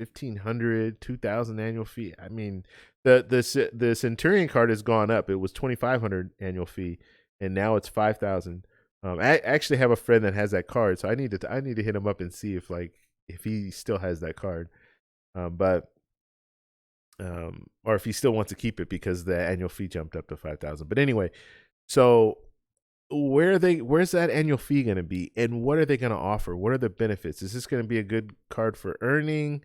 $1,500, $2,000 annual fee. I mean, the Centurion card has gone up. It was $2,500 annual fee, and now it's $5,000. I actually have a friend that has that card, so I need to hit him up and see if he still has that card, or if he still wants to keep it because the annual fee jumped up to $5,000. But anyway, so where's that annual fee going to be, and what are they going to offer? What are the benefits? Is this going to be a good card for earning?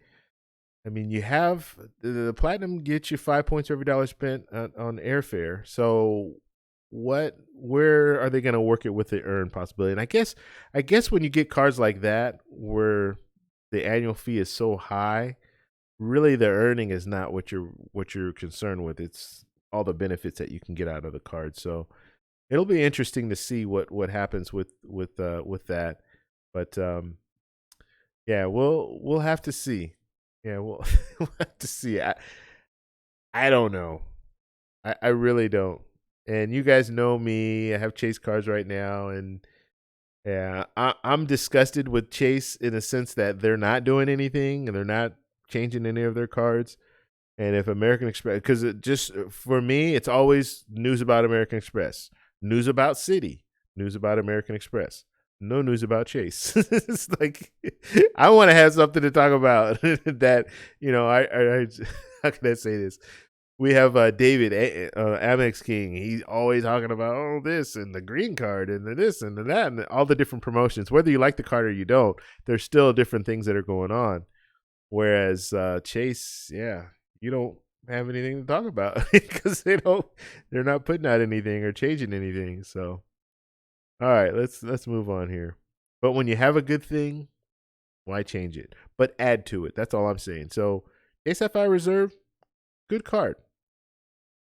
I mean, you have the Platinum gets you 5 points for every dollar spent on airfare. So where are they going to work it with the earn possibility? And I guess when you get cards like that where the annual fee is so high, really the earning is not what you're concerned with. It's all the benefits that you can get out of the card. So it'll be interesting to see what happens with that. But yeah, we'll have to see. Yeah, we'll have to see. I don't know. I really don't. And you guys know me. I have Chase cards right now, and yeah, I'm disgusted with Chase in the sense that they're not doing anything and they're not changing any of their cards. And if American Express, because it just, for me, it's always news about American Express, news about Citi, news about American Express, no news about Chase. It's like, I want to have something to talk about that, I how can I say this? We have David, Amex King. He's always talking about this and the green card and the this and the that and all the different promotions. Whether you like the card or you don't, there's still different things that are going on. Whereas Chase, yeah, you don't have anything to talk about because they're not putting out anything or changing anything. So, all right, let's move on here. But when you have a good thing, why change it? But add to it. That's all I'm saying. So, Chase Sapphire Reserve, good card.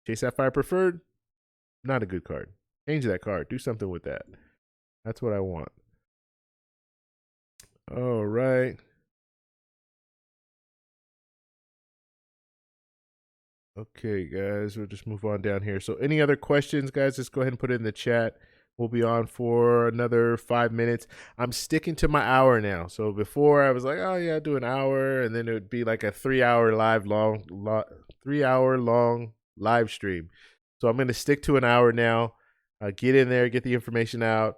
Chase Sapphire Preferred, not a good card. Change that card. Do something with that. That's what I want. All right. Okay, guys, we'll just move on down here. So, any other questions, guys? Just go ahead and put it in the chat. We'll be on for another 5 minutes. I'm sticking to my hour now. So before I was like, oh yeah, I'll do an hour, and then it would be like a 3 hour long 3 hour long live stream. So I'm gonna stick to an hour now. Get in there, get the information out,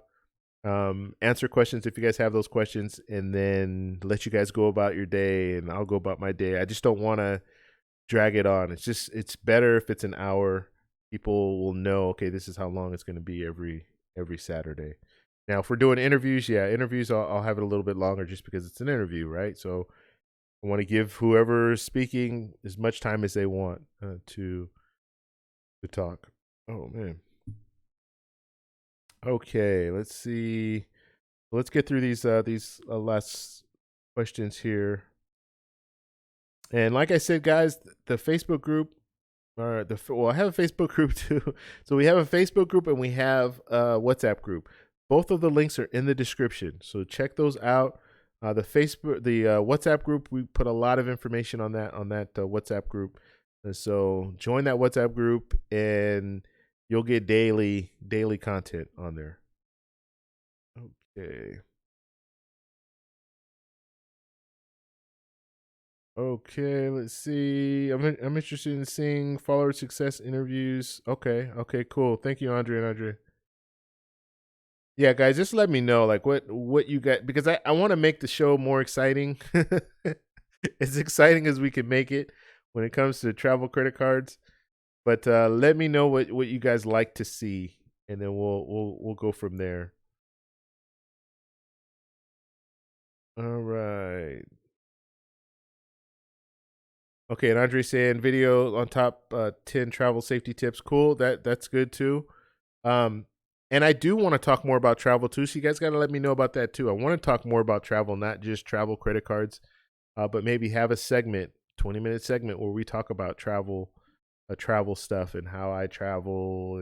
answer questions if you guys have those questions, and then let you guys go about your day, and I'll go about my day. I just don't want to drag it on. It's better if it's an hour. People will know, okay, this is how long it's going to be every Saturday. Now, if we're doing interviews, I'll have it a little bit longer just because it's an interview, right? So I want to give whoever's speaking as much time as they want to talk. Oh man. Okay, let's see. Let's get through these last questions here. And like I said, guys, the Facebook group, I have a Facebook group too. So we have a Facebook group and we have a WhatsApp group. Both of the links are in the description, so check those out. The WhatsApp group, we put a lot of information on that WhatsApp group. And so join that WhatsApp group, and you'll get daily content on there. Okay. Okay, let's see. I'm interested in seeing follower success interviews. Okay, cool. Thank you, Andre and Andre. Yeah, guys, just let me know like what you got, because I want to make the show more exciting. As exciting as we can make it when it comes to travel credit cards. But let me know what you guys like to see, and then we'll go from there. All right. Okay, and Andre saying video on top 10 travel safety tips. Cool. That's good too. And I do want to talk more about travel too. So you guys got to let me know about that too. I want to talk more about travel, not just travel credit cards, but maybe have a 20-minute segment where we talk about travel stuff and how I travel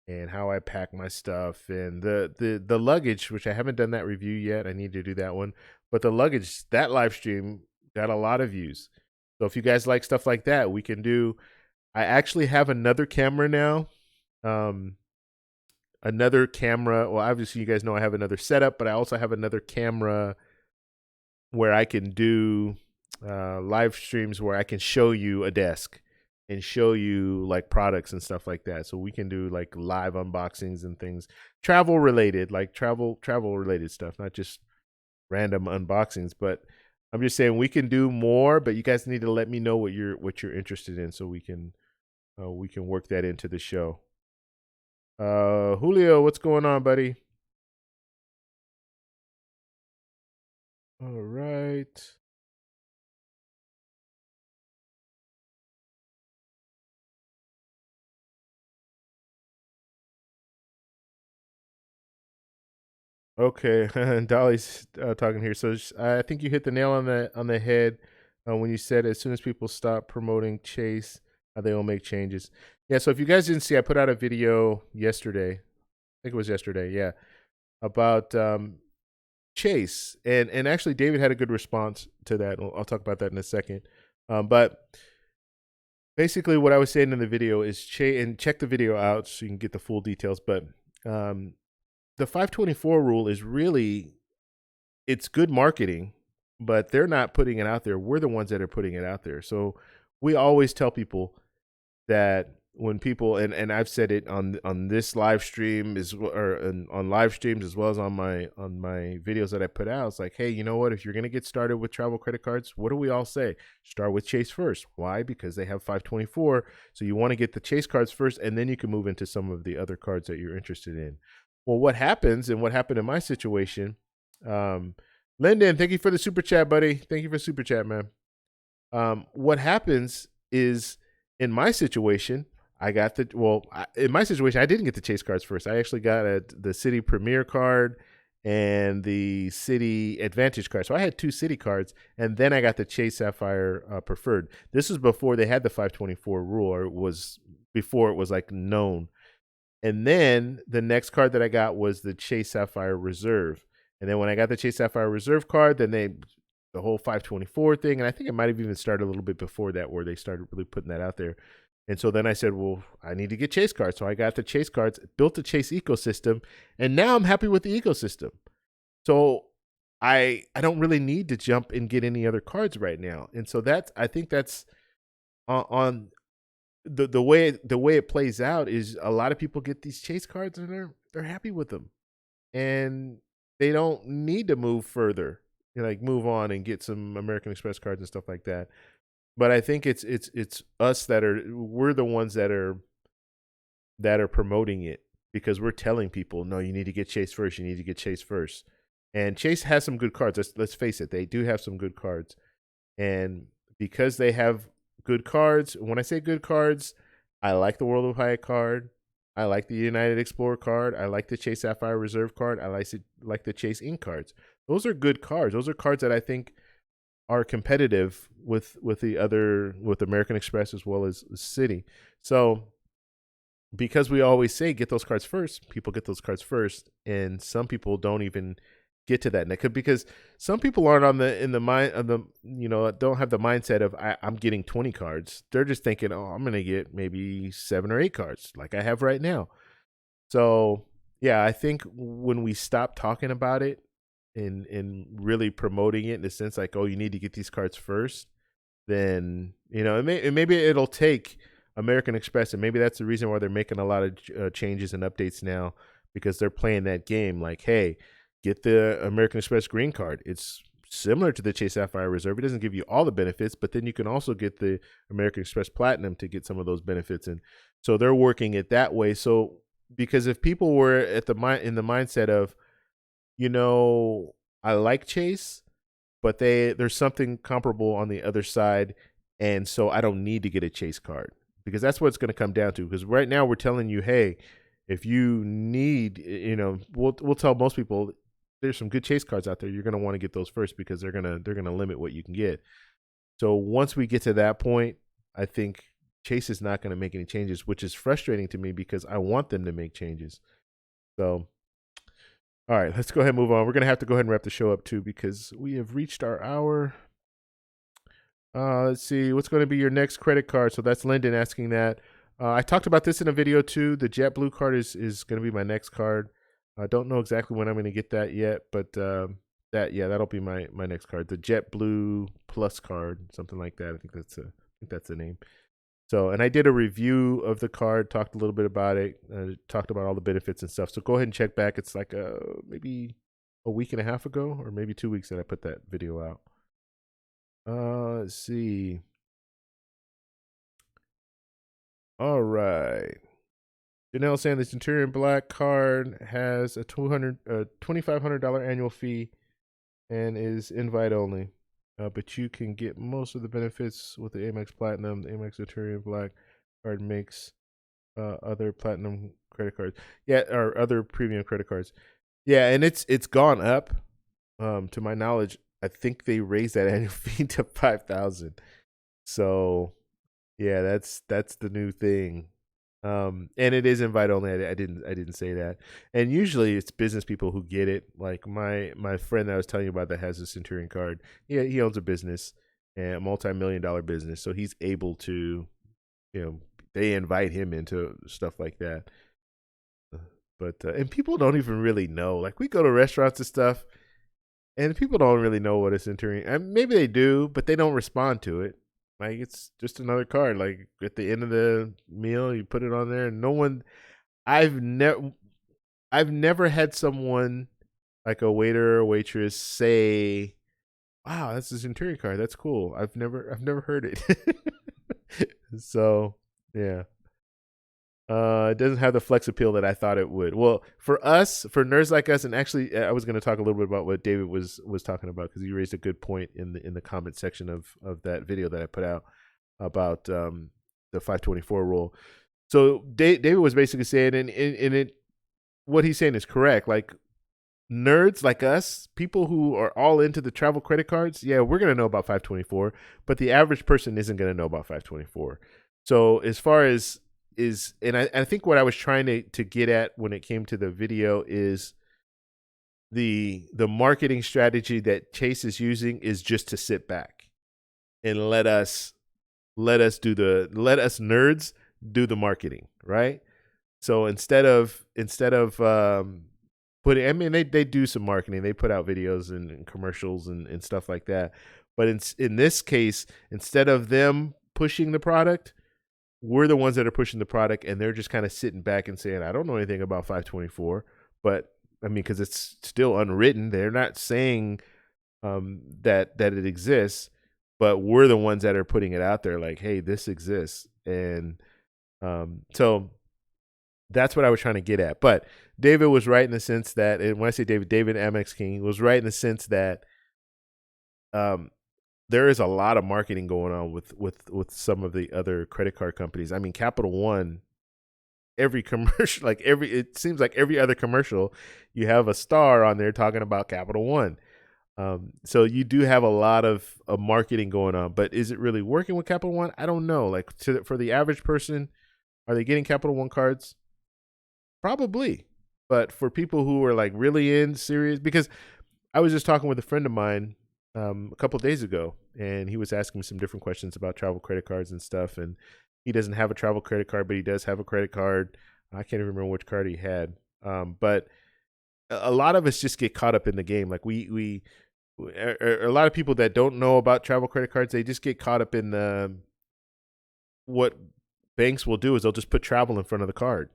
and how I pack my stuff and the luggage, which I haven't done that review yet. I need to do that one. But the luggage, that live stream got a lot of views. So if you guys like stuff like that, we can do. I actually have another camera now. Another camera. Well, obviously you guys know I have another setup, but I also have another camera where I can do live streams where I can show you a desk and show you like products and stuff like that. So we can do like live unboxings and things, travel related stuff, not just random unboxings. But I'm just saying we can do more, but you guys need to let me know what you're interested in so we can work that into the show. Julio, what's going on, buddy? All right. Okay, and Dolly's talking here. So I think you hit the nail on the head when you said as soon as people stop promoting Chase, they will make changes. Yeah. So if you guys didn't see, I put out a video yesterday. I think it was yesterday. Yeah, about Chase, and actually David had a good response to that. I'll talk about that in a second. But basically, what I was saying in the video is check the video out so you can get the full details. But the 524 rule is really, it's good marketing, but they're not putting it out there. We're the ones that are putting it out there. So we always tell people that when people, and I've said it on this live stream on live streams as well as on my videos that I put out. It's like, hey, you know what? If you're gonna get started with travel credit cards, what do we all say? Start with Chase first. Why? Because they have 524. So you want to get the Chase cards first, and then you can move into some of the other cards that you're interested in. Well, what happens, and what happened in my situation, Lyndon, thank you for the super chat, buddy. Thank you for super chat, man. What happens is, in my situation, in my situation, I didn't get the Chase cards first. I actually got the City Premier card and the City Advantage card. So I had 2 City cards, and then I got the Chase Sapphire Preferred. This was before they had the 524 rule, or it was before it was like known. And then the next card that I got was the Chase Sapphire Reserve. And then when I got the Chase Sapphire Reserve card, then the whole 524 thing, and I think it might have even started a little bit before that, where they started really putting that out there. And so then I said, well, I need to get Chase cards. So I got the Chase cards, built the Chase ecosystem, and now I'm happy with the ecosystem. So I don't really need to jump and get any other cards right now. And so I think that's on the way it plays out is a lot of people get these Chase cards and they're happy with them, and they don't need to move further, like move on and get some American Express cards and stuff like that. But I think it's us we're the ones that are promoting it, because we're telling people, no, you need to get Chase first. You need to get Chase first. And Chase has some good cards. Let's face it, they do have some good cards. And because they have good cards, when I say good cards, I like the World of Hyatt card. I like the United Explorer card. I like the Chase Sapphire Reserve card. I like the Chase Ink cards. Those are good cards. Those are cards that I think are competitive with American Express as well as City. So because we always say get those cards first, people get those cards first, and some people don't even get to that. And it could, because some people aren't in the mind of the, don't have the mindset of I'm getting 20 cards. They're just thinking, oh, I'm gonna get maybe 7 or 8 cards like I have right now. So yeah, I think when we stop talking about it and really promoting it in the sense like, oh, you need to get these cards first, then maybe it'll take American Express, and maybe that's the reason why they're making a lot of changes and updates now, because they're playing that game like, hey, get the American Express green card. It's similar to the Chase Sapphire Reserve. It doesn't give you all the benefits, but then you can also get the American Express Platinum to get some of those benefits. And so they're working it that way. So because if people were in the mindset of, I like Chase, but there's something comparable on the other side, and so I don't need to get a Chase card, because that's what it's going to come down to. Because right now we're telling you, hey, if you need, we'll tell most people there's some good Chase cards out there. You're going to want to get those first, because they're going to limit what you can get. So once we get to that point, I think Chase is not going to make any changes, which is frustrating to me because I want them to make changes. So, all right, let's go ahead and move on. We're going to have to go ahead and wrap the show up too, because we have reached our hour. Let's see, what's going to be your next credit card? So that's Lyndon asking that. I talked about this in a video too. The JetBlue card is going to be my next card. I don't know exactly when I'm going to get that yet, but that'll be my next card. The JetBlue Plus card, something like that. I think that's the name. So, and I did a review of the card, talked a little bit about it, talked about all the benefits and stuff. So go ahead and check back. It's like maybe a week and a half ago, or maybe 2 weeks that I put that video out. Let's see. All right. Janelle saying the Centurion Black card has a $2,500 annual fee and is invite only. But you can get most of the benefits with the Amex Platinum. The Amex Centurion Black card makes other platinum credit cards. Yeah, or other premium credit cards. Yeah, and it's gone up. To my knowledge, I think they raised that annual fee to $5,000. So yeah, that's the new thing. And it is invite only. I didn't say that. And usually it's business people who get it. Like my friend that I was telling you about that has a Centurion card. Yeah, he owns a business, and a multi-million-dollar business. So he's able to, they invite him into stuff like that. But and people don't even really know. Like, we go to restaurants and stuff, and people don't really know what a Centurion. And maybe they do, but they don't respond to it. Like it's just another card. Like at the end of the meal, you put it on there, and no one. I've never, I've never had someone like a waiter or waitress say, "Wow, that's a Centurion card. That's cool." I've never heard it. So yeah. It doesn't have the flex appeal that I thought it would. Well, for us, for nerds like us, and actually, I was going to talk a little bit about what David was talking about because he raised a good point in the comment section of that video that I put out about the 524 rule. So David was basically saying, and it, what he's saying is correct. Like nerds like us, people who are all into the travel credit cards, yeah, we're going to know about 524, but the average person isn't going to know about 524. So as far as and I think what I was trying to get at when it came to the video is the marketing strategy that Chase is using is just to sit back and let us nerds do the marketing, right? So instead of putting, I mean, they do some marketing, they put out videos and commercials and stuff like that, but in this case, instead of them pushing the product, we're the ones that are pushing the product, and they're just kind of sitting back and saying, I don't know anything about 524, but I mean, because it's still unwritten, they're not saying that it exists, but we're the ones that are putting it out there like, hey, this exists. And so that's what I was trying to get at. But David was right in the sense that, and when I say David Amex King was right in the sense that there is a lot of marketing going on with some of the other credit card companies. I mean, Capital One, every commercial, it seems like every other commercial, you have a star on there talking about Capital One. So you do have a lot of marketing going on, but is it really working with Capital One? I don't know. Like for the average person, are they getting Capital One cards? Probably. But for people who are like really in serious, because I was just talking with a friend of mine a couple of days ago, and he was asking me some different questions about travel credit cards and stuff. And he doesn't have a travel credit card, but he does have a credit card. I can't even remember which card he had. But a lot of us just get caught up in the game. Like we a lot of people that don't know about travel credit cards, they just get caught up in what banks will do is they'll just put travel in front of the card.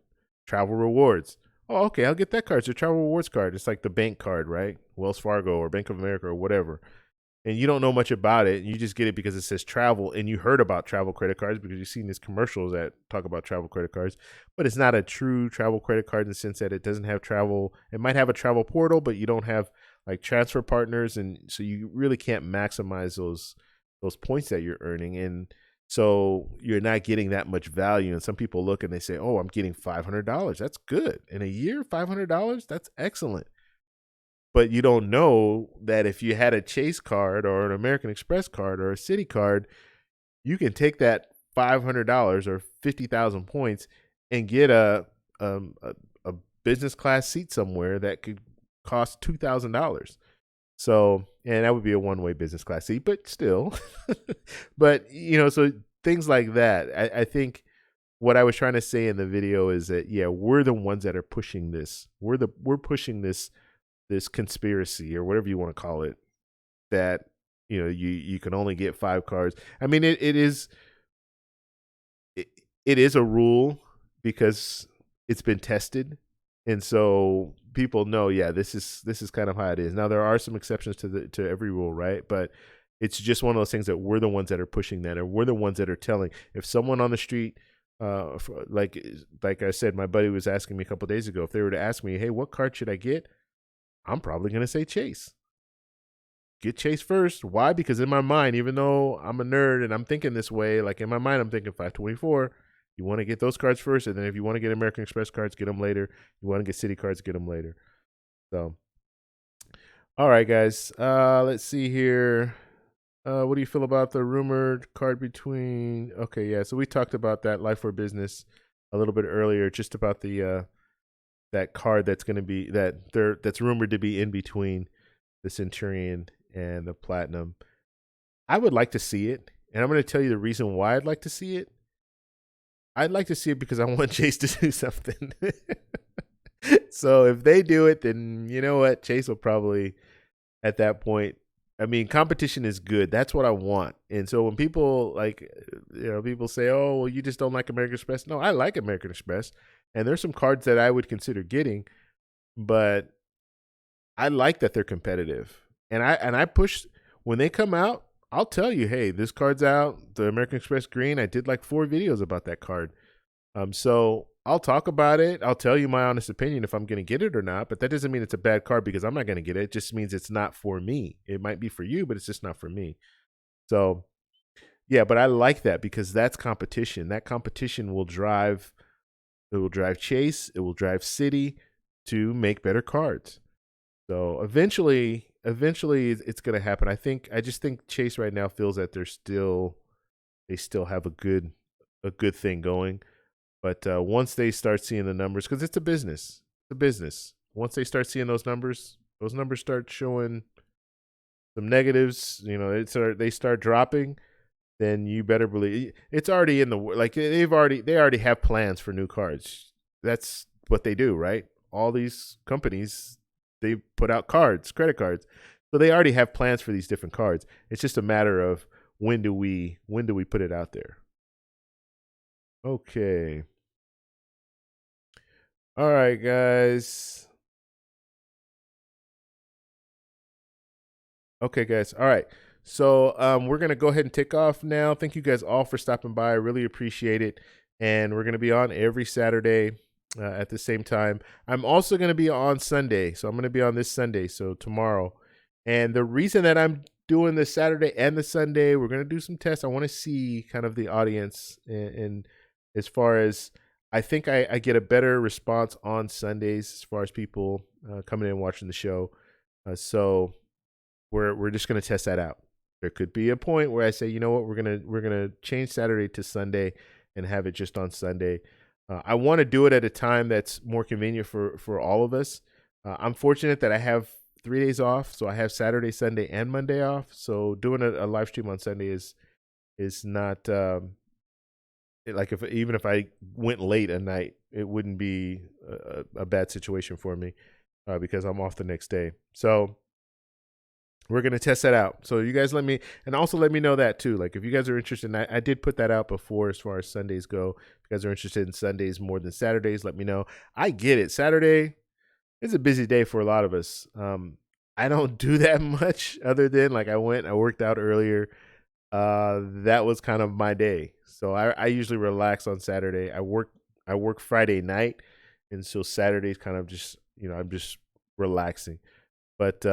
Travel rewards. Oh, okay, I'll get that card. It's a travel rewards card. It's like the bank card, right? Wells Fargo or Bank of America or whatever. And you don't know much about it. You just get it because it says travel, and you heard about travel credit cards because you've seen these commercials that talk about travel credit cards. But it's not a true travel credit card in the sense that it doesn't have travel. It might have a travel portal, but you don't have like transfer partners, and so you really can't maximize those points that you're earning. And so you're not getting that much value. And some people look and they say, oh, I'm getting $500. That's good. In a year, $500? That's excellent. But you don't know that if you had a Chase card or an American Express card or a Citi card, you can take that $500 or 50,000 points and get a business class seat somewhere that could cost $2,000. So, and that would be a one-way business class seat, but still. But, so things like that. I think what I was trying to say in the video is that, yeah, we're the ones that are pushing this. We're pushing this conspiracy or whatever you want to call it, that you can only get 5 cards. I mean, it is a rule because it's been tested, and so people know, yeah, this is kind of how it is. Now there are some exceptions to every rule, right? But it's just one of those things that we're the ones that are pushing that, and we're the ones that are telling. If someone on the street, like I said, my buddy was asking me a couple of days ago, if they were to ask me, hey, what card should I get? I'm probably going to say Chase. Get Chase first. Why? Because in my mind, even though I'm a nerd and I'm thinking this way, like in my mind, I'm thinking 524. You want to get those cards first, and then if you want to get American Express cards, get them later. You want to get Citi cards, get them later. So, all right, guys. Let's see here. What do you feel about the rumored card between? Okay, yeah. So we talked about that Life for Business a little bit earlier, just about the that card that's going to be that's rumored to be in between the Centurion and the Platinum. I would like to see it, and I'm going to tell you the reason why I'd like to see it. I'd like to see it because I want Chase to do something. So if they do it, then you know what? Chase will probably at that point I mean, competition is good. That's what I want. And so when people people say, "Oh, well, you just don't like American Express." No, I like American Express, and there's some cards that I would consider getting, but I like that they're competitive. And I push when they come out. I'll tell you, hey, this card's out. The American Express Green. I did like 4 videos about that card. So I'll talk about it. I'll tell you my honest opinion if I'm going to get it or not, but that doesn't mean it's a bad card because I'm not going to get it. It just means it's not for me. It might be for you, but it's just not for me. So yeah, but I like that because that's competition. That competition will drive Chase, it will drive City to make better cards. So eventually it's going to happen. I just think Chase right now feels that they still have a good thing going. But once they start seeing the numbers, because it's a business, Once they start seeing those numbers start showing some negatives. They start dropping. Then you better believe it's already in the they already have plans for new cards. That's what they do, right? All these companies, they put out cards, credit cards, so they already have plans for these different cards. It's just a matter of when do we put it out there. Okay. All right, guys. Okay, guys. All right. So we're going to go ahead and take off now. Thank you guys all for stopping by. I really appreciate it. And we're going to be on every Saturday at the same time. I'm also going to be on Sunday. So I'm going to be on this Sunday, so tomorrow. And the reason that I'm doing the Saturday and the Sunday, we're going to do some tests. I want to see kind of the audience. And as far as I think I get a better response on Sundays as far as people coming in and watching the show. So we're just going to test that out. There could be a point where I say, you know what, we're gonna change Saturday to Sunday and have it just on Sunday. I want to do it at a time that's more convenient for all of us. I'm fortunate that I have 3 days off, so I have Saturday, Sunday, and Monday off. So doing a live stream on Sunday is not even if I went late at night, it wouldn't be a bad situation for me because I'm off the next day. So we're going to test that out. So you guys let me know that too. Like if you guys are interested, and I did put that out before as far as Sundays go. If you guys are interested in Sundays more than Saturdays, let me know. I get it. Saturday is a busy day for a lot of us. I don't do that much other than I worked out earlier. That was kind of my day. So I usually relax on Saturday. I work Friday night. And so Saturday's kind of just, I'm just relaxing. But,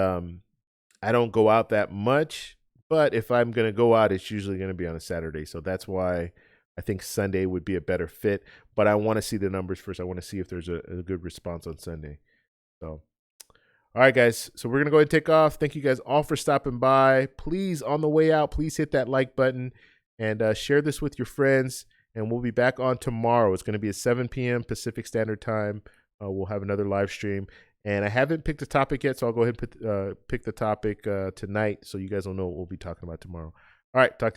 I don't go out that much, but if I'm going to go out, it's usually going to be on a Saturday. So that's why I think Sunday would be a better fit. But I want to see the numbers first. I want to see if there's a good response on Sunday. So, all right, guys. So we're going to go ahead and take off. Thank you guys all for stopping by. Please, on the way out, please hit that like button and share this with your friends. And we'll be back on tomorrow. It's going to be at 7 p.m. Pacific Standard Time. We'll have another live stream. And I haven't picked a topic yet, so I'll go ahead and pick the topic tonight so you guys will know what we'll be talking about tomorrow. All right, talk to you.